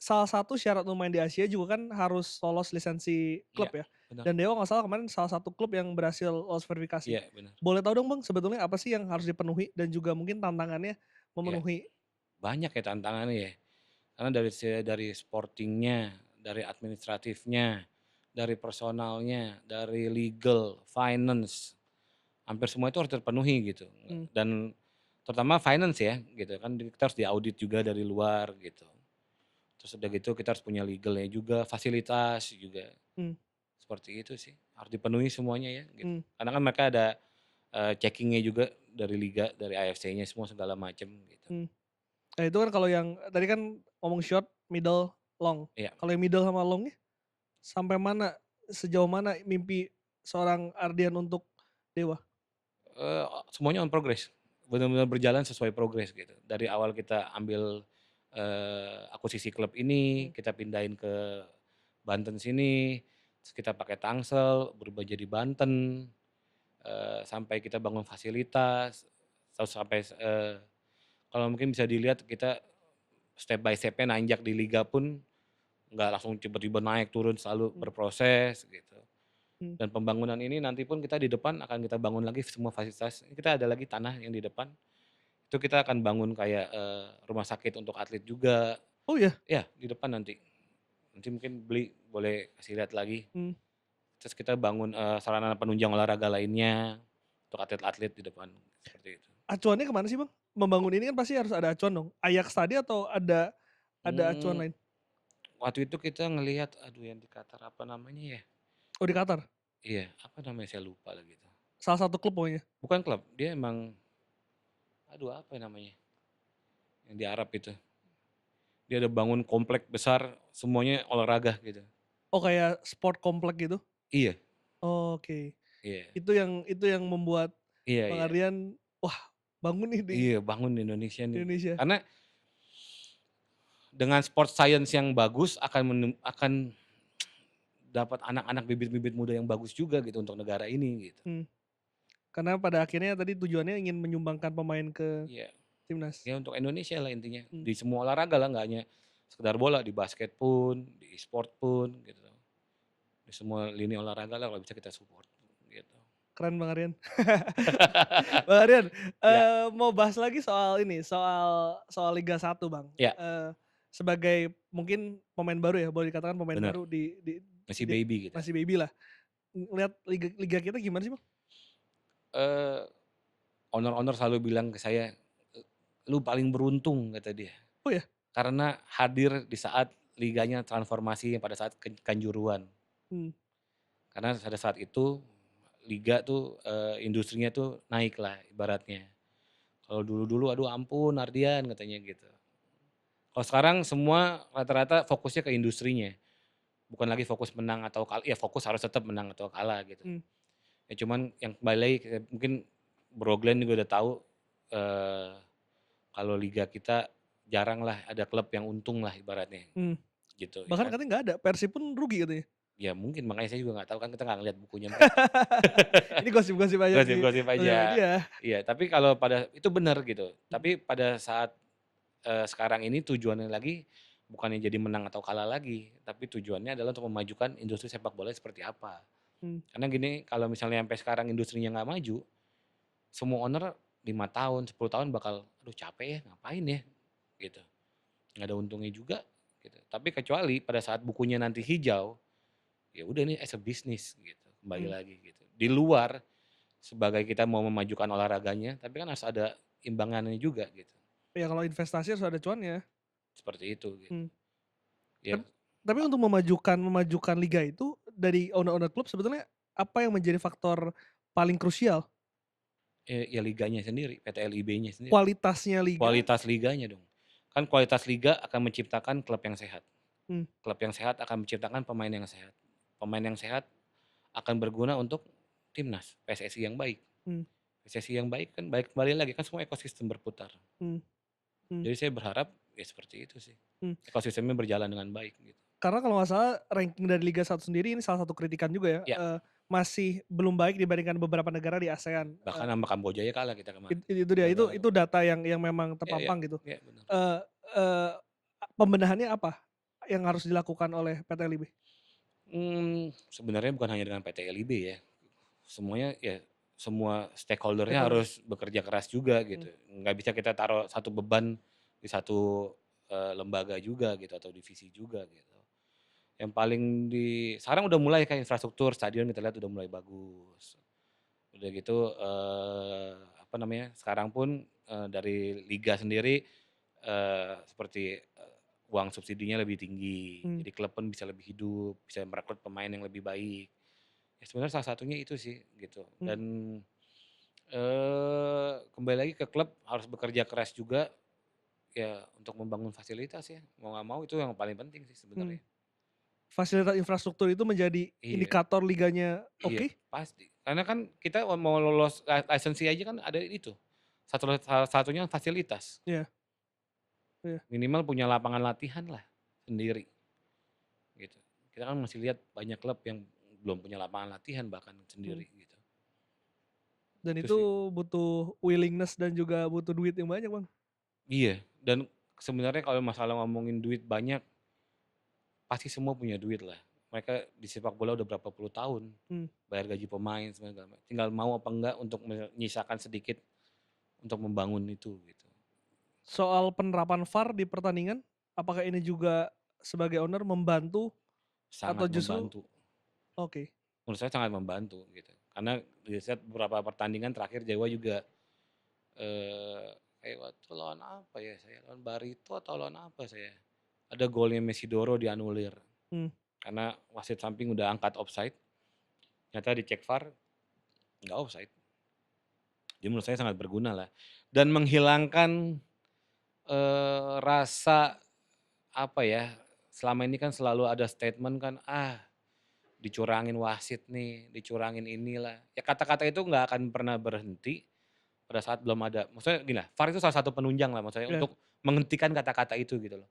salah satu syarat untuk main di Asia juga kan harus lolos lisensi Iya, klub ya, benar, dan Dewa nggak salah kemarin salah satu klub yang berhasil lolos verifikasi. iya benar, Boleh tahu dong Bang sebetulnya apa sih yang harus dipenuhi dan juga mungkin tantangannya iya. memenuhi. Banyak ya tantangannya ya, karena dari sporting-nya, dari administratifnya, dari personalnya, dari legal, finance, hampir semua itu harus terpenuhi gitu. Mmm, Dan terutama finance ya gitu kan, kita harus diaudit juga dari luar gitu. Terus udah gitu kita harus punya legalnya juga, fasilitas juga. mmm, Seperti itu sih, harus dipenuhi semuanya ya gitu. mmm, Karena kan mereka ada, checking-nya juga dari liga, dari AFC-nya semua segala macem gitu. mmm. Nah itu kan kalau yang tadi kan ngomong short, middle, long. Iya, Kalau yang middle sama long nih, sampai mana, sejauh mana mimpi seorang Ardian untuk Dewa? semuanya on progress, benar-benar berjalan sesuai progres gitu. Dari awal kita ambil, akuisisi klub ini, Mmm, kita pindahin ke Banten sini, terus kita pakai Tangsel, berubah jadi Banten, sampai kita bangun fasilitas, terus sampai, kalau mungkin bisa dilihat kita step by step-nya nanjak di liga pun nggak langsung tiba-tiba naik turun, selalu mmm, berproses gitu. mmm, Dan pembangunan ini nanti pun kita di depan akan kita bangun lagi semua fasilitas. Kita ada lagi tanah yang di depan, itu kita akan bangun kayak, rumah sakit untuk atlet juga. oh ya? Ya di depan nanti. Nanti mungkin beli boleh kasih lihat lagi. Mmm, Terus kita bangun, sarana penunjang olahraga lainnya untuk atlet-atlet di depan, seperti itu. acuannya ke mana sih Bang? Membangun ini kan pasti harus ada acuan dong, Ajax tadi atau ada acuan Mmm, lain? waktu itu kita ngelihat, aduh yang di Qatar apa namanya ya? Oh di Qatar? Iya, apa namanya saya lupa lagi itu. Salah satu klub pokoknya? Bukan klub, dia emang aduh apa ya namanya, yang di Arab itu. Dia ada bangun komplek besar, semuanya olahraga gitu. Oh kayak sport komplek gitu? Iya, Oke, iya, itu yang membuat iya, Bang iya, Ardian, wah bangun nih di iya bangun di Indonesia nih. Indonesia. Karena dengan sport science yang bagus akan dapat anak-anak bibit-bibit muda yang bagus juga gitu untuk negara ini gitu. Mmm. Karena pada akhirnya tadi tujuannya ingin menyumbangkan pemain ke Iya, timnas. ya untuk Indonesia lah intinya, Mmm, di semua olahraga lah nggak hanya sekedar bola, di basket pun, di e-sport pun gitu. Di semua lini olahraga lah kalau bisa kita support gitu. keren Bang Aryan. Bang Aryan, Ya, mau bahas lagi soal ini, soal soal Liga 1 Bang. ya, Sebagai mungkin pemain baru ya, boleh dikatakan pemain bener, baru masih di baby kita. masih baby lah. Ngelihat liga liga kita gimana sih Bang? Eee, owner-owner selalu bilang ke saya, "Lu paling beruntung," kata dia, Oh ya? "karena hadir di saat liganya transformasi pada saat Kanjuruhan." Mmm, Karena pada saat itu liga tuh, industrinya tuh naik lah ibaratnya. Kalau dulu-dulu, "Aduh ampun Ardian," katanya gitu. Kalau sekarang semua rata-rata fokusnya ke industrinya, bukan lagi fokus menang atau kalah, ya fokus harus tetap menang atau kalah gitu. mmm. Ya cuman yang kembali lagi mungkin Bro Glenn juga udah tahu, eee, kalau liga kita jarang lah ada klub yang untung lah ibaratnya, Mmm, gitu ya bahkan kan. katanya nggak ada, Persib pun rugi katanya. Ya mungkin makanya saya juga nggak tahu kan kita nggak ngeliat bukunya mereka. Ini gosip-gosip aja di Gosip-gosip sosial aja. media. Iya, tapi kalau pada itu benar gitu, Mhm, tapi pada saat, sekarang ini tujuannya lagi bukannya jadi menang atau kalah lagi, tapi tujuannya adalah untuk memajukan industri sepak bola seperti apa. mmm. Karena gini, kalau misalnya sampai sekarang industrinya nggak maju, semua owner 5 tahun, 10 tahun bakal, "Aduh capek ya, ngapain ya?" Gitu. Nggak ada untungnya juga, gitu. Tapi kecuali pada saat bukunya nanti hijau, ya udah ini as a business gitu, kembali Mmm, lagi gitu. Di luar sebagai kita mau memajukan olahraganya, tapi kan harus ada imbangannya juga gitu, ya kalau investasi harus ada cuannya. seperti itu gitu. Mmm, tap Ya, tapi untuk memajukan liga itu dari owner-owner klub sebetulnya apa yang menjadi faktor paling krusial? ya liganya sendiri, PT LIB-nya sendiri, Kualitasnya liga. kualitas liganya dong. Kan kualitas liga akan menciptakan klub yang sehat, Mmm, klub yang sehat akan menciptakan pemain yang sehat, pemain yang sehat akan berguna untuk timnas, PSSI yang baik. mmm, PSSI yang baik kan baik kembali lagi kan semua ekosistem berputar. mmm, mmm, Jadi saya berharap ya seperti itu sih, mmm. ekosistemnya berjalan dengan baik gitu. Karena kalau nggak salah ranking dari Liga 1 sendiri ini salah satu kritikan juga ya, Ya, masih belum baik dibandingkan beberapa negara di ASEAN, bahkan sama Kamboja ya kalah kita kemarin, itu dia, gagal. itu data yang memang Iya, iya, terpampang gitu. iya bener. Eee eee, pembenahannya apa yang harus dilakukan oleh PT LIB? Sebenarnya bukan hanya dengan PT LIB ya, semuanya ya semua stakeholder-nya Stakeholder. harus bekerja keras juga Mmm, gitu. Nggak bisa kita taruh satu beban di satu, lembaga juga gitu atau divisi juga gitu. Yang paling sekarang udah mulai kayak infrastruktur stadion kita lihat udah mulai bagus. Udah gitu, apa namanya, sekarang pun, dari liga sendiri, seperti, uang subsidinya lebih tinggi, mmm, jadi klub pun bisa lebih hidup, bisa merekrut pemain yang lebih baik. Ya sebenarnya salah satunya itu sih, gitu. mmm. Dan, kembali lagi ke klub harus bekerja keras juga, ya untuk membangun fasilitas ya, mau nggak mau itu yang paling penting sih Mmm, sebenarnya. fasilitas infrastruktur itu menjadi Iya, indikator liganya iya, oke? pasti. Karena kan kita mau lolos lisensi aja kan ada itu, salah satunya fasilitas. Iya, iya. Minimal punya lapangan latihan lah sendiri, gitu. Kita kan masih lihat banyak klub yang belum punya lapangan latihan bahkan Mmm, sendiri gitu. dan Itu itu sih. butuh willingness dan juga butuh duit yang banyak, Bang. Iya, dan sebenarnya kalau masalah ngomongin duit banyak, pasti semua punya duit lah. Mereka di sepak bola udah berapa puluh tahun, Mmm. bayar gaji pemain segala macam. Tinggal mau apa enggak untuk menyisakan sedikit untuk membangun itu gitu. Soal penerapan VAR di pertandingan, apakah ini juga sebagai owner membantu atau Sangat justru membantu. oke, Menurut saya sangat membantu gitu. Karena di saat beberapa pertandingan terakhir Jawa juga, kayak waktu lawan apa ya saya, lawan Barito atau lawan apa saya, ada golnya Mesidoro dianulir. mmm, Karena wasit samping udah angkat offside, ternyata dicek VAR nggak offside. Jadi menurut saya sangat berguna lah. Dan menghilangkan, rasa apa ya, selama ini kan selalu ada statement kan, "Ah dicurangin wasit nih, dicurangin inilah." Ya kata-kata itu nggak akan pernah berhenti pada saat belum ada, maksudnya gini lah, VAR itu salah satu penunjang lah maksud saya iya, untuk menghentikan kata-kata itu gitu loh.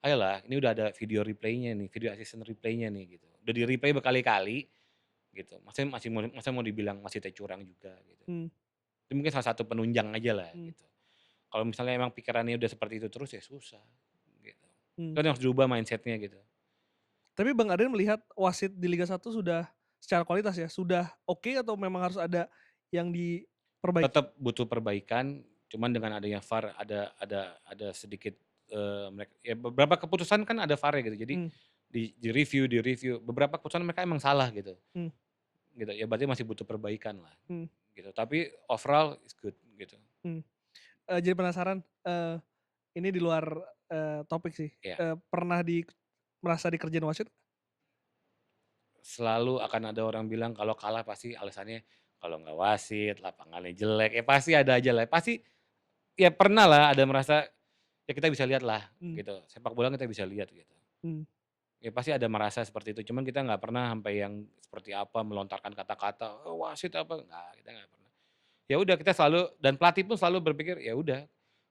Ayolah ini udah ada video replaynya nih, video assistant replaynya nih gitu. Udah di-replay berkali-kali, gitu. Masa mau dibilang wasit curang juga gitu. Mmm, Itu mungkin salah satu penunjang aja lah mmm, gitu. Kalau misalnya emang pikirannya udah seperti itu terus ya susah gitu. mmm. Kan harus dirubah mindset-nya gitu. Tapi Bang Aden melihat wasit di Liga 1 sudah secara kualitas ya, sudah oke atau memang harus ada yang diperbaiki? Tetap butuh perbaikan, cuman dengan adanya VAR ada sedikit, mereka ya beberapa keputusan kan ada VAR ya gitu. Jadi Mmm, di-review, beberapa keputusan mereka emang salah gitu, mmm, gitu. Ya berarti masih butuh perbaikan lah mmm, gitu. Tapi overall is good gitu. mmm. Jadi penasaran, ini di luar, topik sih, Ya, pernah merasa dikerjain wasit? selalu akan ada orang bilang kalau kalah pasti alasannya kalau nggak wasit, lapangannya jelek, ya pasti ada aja lah. Pasti ya pernah lah ada merasa, ya kita bisa lihat lah Mmm, gitu, sepak bola kita bisa lihat gitu. mmm, Ya pasti ada merasa seperti itu, cuman kita nggak pernah sampai yang seperti apa melontarkan kata-kata, wasit apa, nggak, kita nggak pernah. Ya udah kita selalu dan pelatih pun selalu berpikir, ya udah,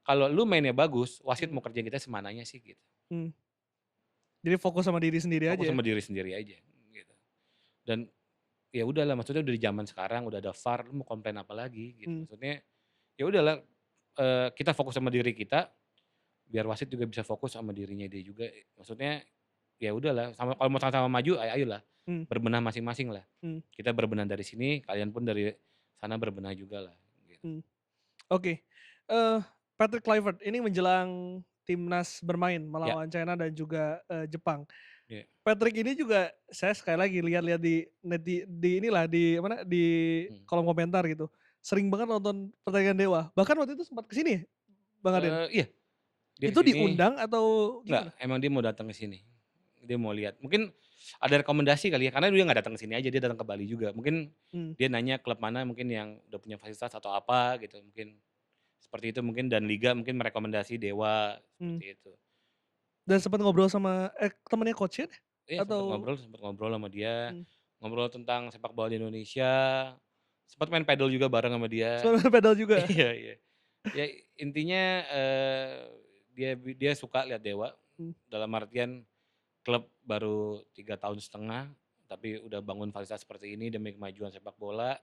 kalau lu mainnya bagus, wasit mmm, mau kerjain kita semananya sih gitu. mmm. Jadi fokus sama diri sendiri Fokus aja ya? sama diri sendiri aja gitu. Dan ya udahlah, maksudnya udah di zaman sekarang udah ada VAR, lu mau komplain apa lagi gitu. Mmm, Maksudnya ya udahlah, kita fokus sama diri kita, biar wasit juga bisa fokus sama dirinya dia juga. Maksudnya ya udahlah, kalau mau sama-sama maju, ayolah, mmm, berbenah masing-masing lah. mmm, Kita berbenah dari sini, kalian pun dari sana berbenah juga lah, gitu. mmm. Oke, Patrick Kluivert ini menjelang timnas bermain Ya, melawan China dan juga, Jepang. ya, Patrick ini juga saya sekali lagi lihat-lihat di inilah, di mana, di mhm. kolom komentar gitu, sering banget nonton pertandingan Dewa, bahkan waktu itu sempat ke sini ya, Bang Aden? Iya, dia ke Itu sini diundang atau enggak, gimana? emang dia mau datang ke sini. Dia mau lihat, mungkin ada rekomendasi kali ya, karena dia nggak datang ke sini aja, dia datang ke Bali juga. Mungkin Mmm, dia nanya klub mana mungkin yang udah punya fasilitas atau apa gitu, mungkin seperti itu mungkin, dan liga mungkin merekomendasi Dewa, mmm, seperti itu. dan sempet ngobrol sama temennya coach-nya deh? Iya, Atau sempet ngobrol sama dia, mmm, ngobrol tentang sepak bola di Indonesia, sempet main padel juga bareng sama dia. sempet main padel juga? Iya, iya. Ya intinya, dia suka lihat Dewa, Mmm, dalam artian klub baru 3 tahun setengah, tapi udah bangun fasilitas seperti ini demi kemajuan sepak bola,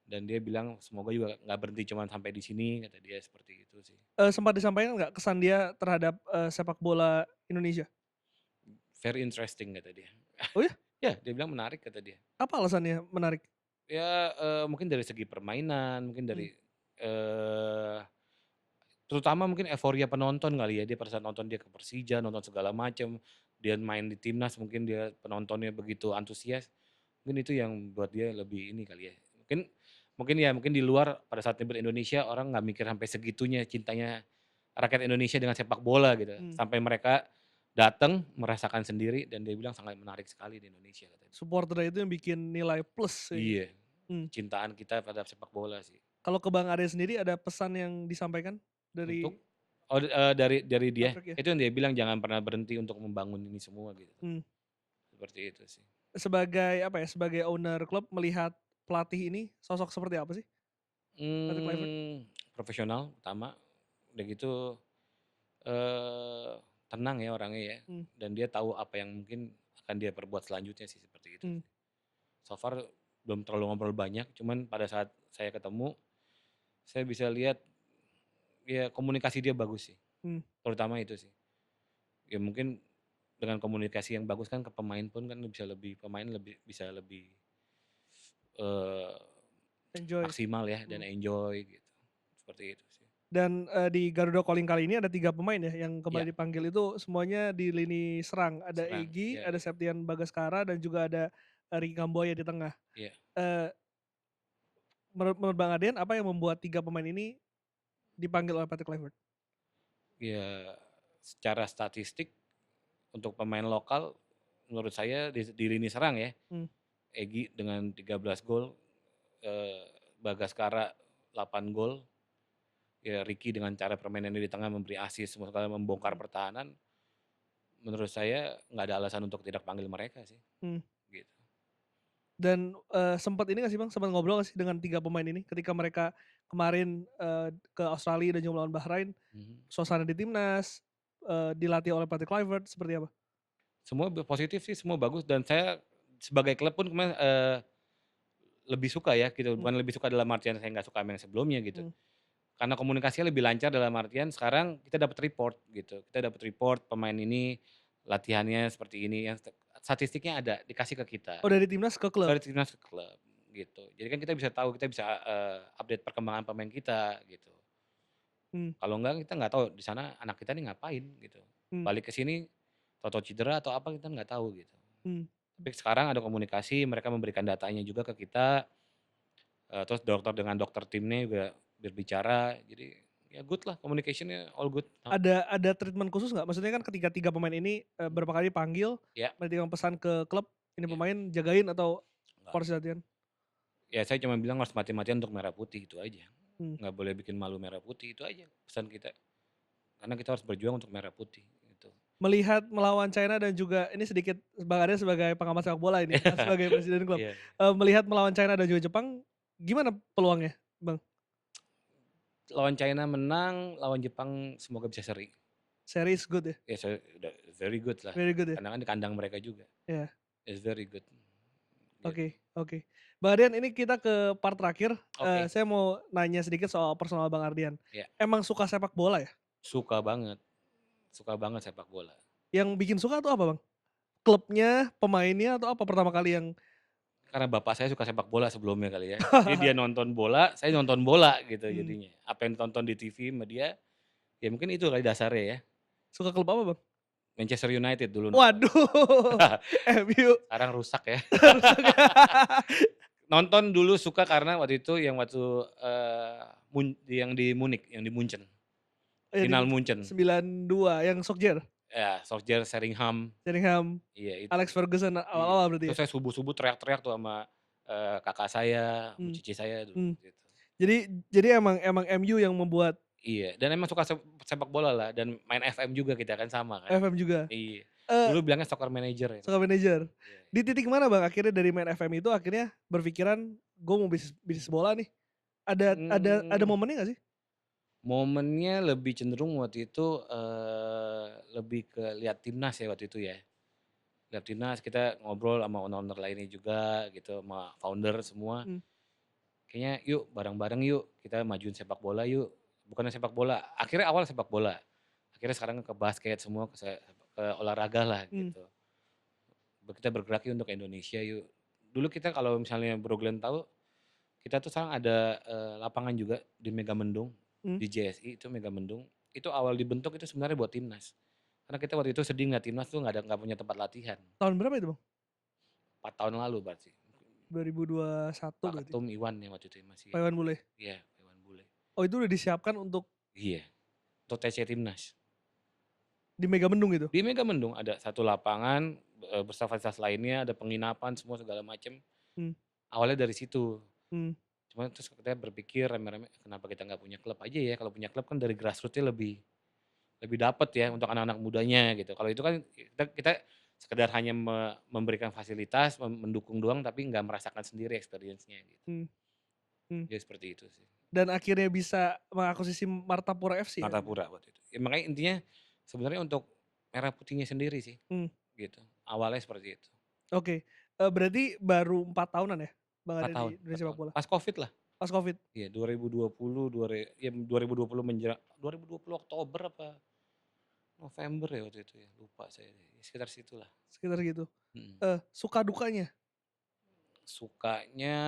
dan dia bilang semoga juga nggak berhenti cuman sampai di sini, kata dia seperti itu sih. sempat disampaikan nggak kesan dia terhadap, sepak bola Indonesia? Very interesting kata dia. Oh ya? Ya, dia bilang menarik kata dia. Apa alasannya menarik? Ya, mungkin dari segi permainan, mungkin Mmm, dari, terutama mungkin euforia penonton kali ya, dia pada saat nonton dia ke Persija, nonton segala macem, dia main di timnas mungkin dia penontonnya begitu antusias, mungkin itu yang buat dia lebih ini kali ya. Mungkin mungkin ya mungkin di luar pada saat dia ber-Indonesia orang nggak mikir sampai segitunya cintanya rakyat Indonesia dengan sepak bola gitu, mmm, sampai mereka datang merasakan sendiri dan dia bilang sangat menarik sekali di Indonesia katanya. supporter itu yang bikin nilai plus sih. Iya, Mmm, kecintaan kita pada sepak bola sih. kalau ke Bang Aden sendiri ada pesan yang disampaikan dari Untuk dari dia, Patrick ya? itu yang dia bilang jangan pernah berhenti untuk membangun ini semua gitu, Mmm. seperti itu sih. Sebagai apa ya, sebagai owner klub melihat pelatih ini sosok seperti apa sih? Patrick Kluivert? Profesional pertama, udah gitu, eee, tenang ya orangnya ya, Mmm, dan dia tahu apa yang mungkin akan dia perbuat selanjutnya sih, seperti itu. mmm, So far belum terlalu ngobrol banyak, cuman pada saat saya ketemu, saya bisa lihat ya komunikasi dia bagus sih, mmm, terutama itu sih. Ya mungkin dengan komunikasi yang bagus kan ke pemain pun kan pemain bisa lebih, eee, enjoy. maksimal ya dan Mmm, enjoy gitu, seperti itu sih. dan, di Garuda Calling kali ini ada 3 pemain ya yang Iya, kembali dipanggil itu semuanya di lini serang, ada serang, Egy, iya, ada iya, Septian Bagaskara dan juga ada, Ricky Kambuaya di tengah. iya. Eee, menurut Bang Aden apa yang membuat 3 pemain ini dipanggil oleh Patrick Kluivert? Ya secara statistik untuk pemain lokal menurut saya di lini serang ya, Mmm, Egy dengan 13 gol, eee, Bagaskara 8 gol, ya Ricky dengan cara permainannya di tengah memberi assist, sekali membongkar mmm, pertahanan, menurut saya nggak ada alasan untuk tidak panggil mereka sih, mmm. gitu. Dan, sempet ini nggak sih Bang, sempet ngobrol nggak sih dengan 3 pemain ini ketika mereka kemarin, ke Australia dan juga melawan Bahrain, Mhm. suasana di timnas, dilatih oleh Patrick Kluivert seperti apa? Semua positif sih, semua bagus dan saya sebagai klub pun kemarin, lebih suka ya gitu, Mmm, bukan lebih suka dalam artian saya nggak suka sama yang sebelumnya gitu. mmm. Karena komunikasinya lebih lancar dalam artian sekarang kita dapat report gitu, kita dapat report pemain ini latihannya seperti ini, yang statistiknya ada dikasih ke kita, Oh dari timnas ke klub? dari timnas ke klub gitu. Jadi kan kita bisa tahu, kita bisa, update perkembangan pemain kita gitu. Mmm, Kalau enggak kita nggak tahu di sana anak kita nih ngapain gitu. mmm, Balik ke sini tahu-tahu cedera atau apa kita nggak tahu gitu. mmm. Tapi sekarang ada komunikasi, mereka memberikan datanya juga ke kita, terus dokter dengan dokter timnya juga berbicara, jadi ya good lah communication-nya all good. Ada treatment khusus nggak? Maksudnya kan ketika 3 pemain ini, berapa kali dipanggil, Ya, berarti yang pesan ke klub, ini ya, pemain jagain atau enggak. porsi latihan? Ya saya cuma bilang harus mati-matian untuk merah putih, itu aja. Mmm, Nggak boleh bikin malu merah putih, itu aja pesan kita. Karena kita harus berjuang untuk merah putih, gitu. melihat melawan China dan juga ini sedikit Bang Arya sebagai pengamat sepak bola ini, sebagai presiden klub, Iya. melihat melawan China dan juga Jepang, gimana peluangnya, Bang? Lawan China menang, lawan Jepang semoga bisa seri. Series good ya? Ya udah very good lah, Very good ya? karena kan di kandang mereka juga. Iya, It's very good, oke gitu. oke. Bang Ardian ini kita ke part terakhir, Oke, saya mau nanya sedikit soal personal Bang Ardian. ya, Emang suka sepak bola ya? suka banget suka banget sepak bola. Yang bikin suka tuh apa Bang? Klubnya, pemainnya, atau apa pertama kali yang Karena bapak saya suka sepak bola sebelumnya kali ya. Jadi dia nonton bola, saya nonton bola gitu mmm, jadinya. Apa yang ditonton di TV sama dia, ya mungkin itu kali dasarnya ya. suka klub apa Bang? Manchester United dulu nonton. Waduh, MU Sekarang rusak ya. rusak. Nonton dulu suka karena waktu itu yang waktu, yang di Munich, yang di Munchen, Oh yang di final Munchen Munchen. 92 yang Solskjaer? Ya, Solskjaer, Sheringham, Sheringham, iya itu. Alex Ferguson Iya, awal-awal berarti itu ya? saya subuh-subuh teriak-teriak tuh sama, kakak saya, sama Mmm, cici saya dulu mmm. gitu. Jadi emang emang MU yang membuat Iya, dan emang suka sepak bola lah dan main FM juga kita kan sama kan. FM juga? Iya, Eee, dulu bilangnya soccer manager ya. suka manajer. Iya, Di titik mana Bang akhirnya dari main FM itu akhirnya berpikiran, "Gue mau bisnis bisnis bola nih." Ada mmm, momennya nggak sih? momennya lebih cenderung waktu itu, lebih ke lihat timnas ya waktu itu ya. Lihat timnas kita ngobrol sama owner-owner lainnya juga gitu, sama founder semua, Mmm, kayaknya yuk bareng-bareng yuk kita majuin sepak bola yuk. Bukannya sepak bola, akhirnya awal sepak bola, akhirnya sekarang ke basket semua ke olahraga lah mmm, gitu. Kita bergerak yuk untuk Indonesia yuk. Dulu kita kalau misalnya Bro Glenn tahu, kita tuh sekarang ada, lapangan juga di Megamendung, mmm. di JSI itu Megamendung, itu awal dibentuk itu sebenarnya buat timnas. Karena kita waktu itu sedih ngeliat timnas tuh nggak punya tempat latihan, Tahun berapa itu Bang? 4 tahun lalu berarti. 2021 Pak berarti? Ketum Iwan yang waktu itu masih, Pak Iwan Bule? iya Iwan Bule. Oh itu udah disiapkan untuk Iya, untuk TC Timnas. di Megamendung itu? Di Megamendung ada satu lapangan, beserta fasilitas lainnya, ada penginapan semua segala macam. Mmm, Awalnya dari situ. mmm, Cuma terus kita berpikir rame-rame, kenapa kita nggak punya klub aja ya, kalau punya klub kan dari grassroots-nya lebih lebih dapet ya untuk anak-anak mudanya gitu. Kalau itu kan kita sekedar hanya memberikan fasilitas, mendukung doang tapi nggak merasakan sendiri experience-nya gitu. mmm, mmm. Jadi seperti itu sih, Dan akhirnya bisa mengakuisisi Martapura FC ya? Martapura waktu itu. Ya makanya intinya sebenarnya untuk merah putihnya sendiri sih Mmm, gitu, awalnya seperti itu. oke. Berarti baru 4 tahunan ya Bang 4 ada tahun di dunia 4 sepak tahun, bola? pas Covid lah. Pas Covid? Iya 2020, 2020 menjelang 2020 Oktober apa November ya waktu itu ya, lupa saya deh, sekitar situlah. Sekitar gitu. Mhm. Suka dukanya? Sukanya,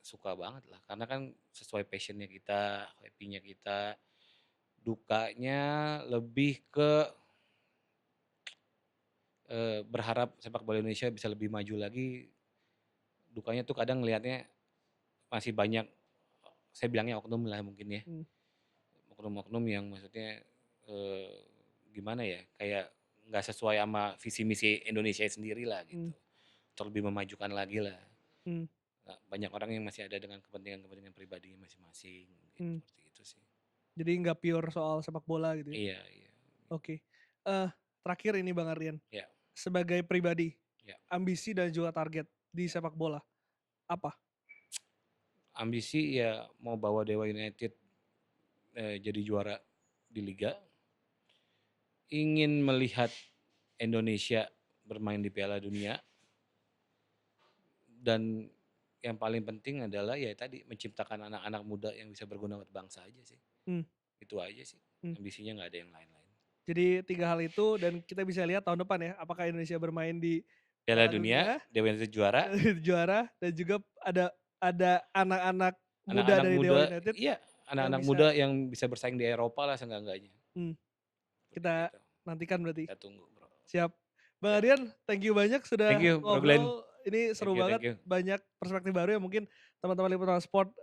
suka banget lah karena kan sesuai passion-nya kita, happy-nya kita. Dukanya lebih ke, berharap sepak bola Indonesia bisa lebih maju lagi, dukanya tuh kadang ngelihatnya masih banyak, saya bilangnya oknum lah mungkin ya, Mmm, oknum-oknum yang maksudnya, eee, gimana ya, kayak nggak sesuai sama visi misi Indonesia sendiri lah mmm, gitu, untuk lebih memajukan lagi lah. mmm, Banyak orang yang masih ada dengan kepentingan-kepentingan pribadinya masing-masing, gitu, mmm. seperti itu sih. Jadi nggak pure soal sepak bola gitu ya? Iya, iya, Oke. Eee, Terakhir ini Bang Ardian, iya, sebagai pribadi, iya. ambisi dan juga target di sepak bola, apa? Ambisi ya mau bawa Dewa United, jadi juara di liga, ingin melihat Indonesia bermain di Piala Dunia, dan yang paling penting adalah ya tadi menciptakan anak-anak muda yang bisa berguna buat bangsa aja sih. Hmm. Itu aja sih. Hmm. Ambisinya nggak ada yang lain-lain. Jadi 3 hal itu dan kita bisa lihat tahun depan ya, apakah Indonesia bermain di Piala Dunia, Dewa United juara, juara dan juga ada anak-anak muda anak-anak dari Dewa muda, United iya anak-anak bisa muda yang bisa bersaing di Eropa lah seenggak-enggaknya. Seperti kita itu. nantikan berarti. Kita tunggu bro. Siap. Bang Ya. Aryan, thank you banyak sudah Thank you Bro Glenn. ngobrol. Ini seru Thank banget, you. banyak perspektif baru yang mungkin teman-teman Liputan Sport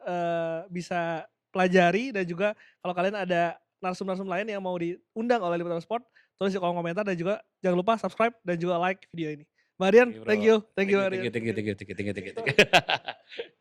bisa pelajari dan juga kalau kalian ada narsum-narsum lain yang mau diundang oleh Liputan Sport, tulis di kolom komentar dan juga jangan lupa subscribe dan juga like video ini. Bang Aryan, thank you. Thank you, Bang Aryan. Thank you.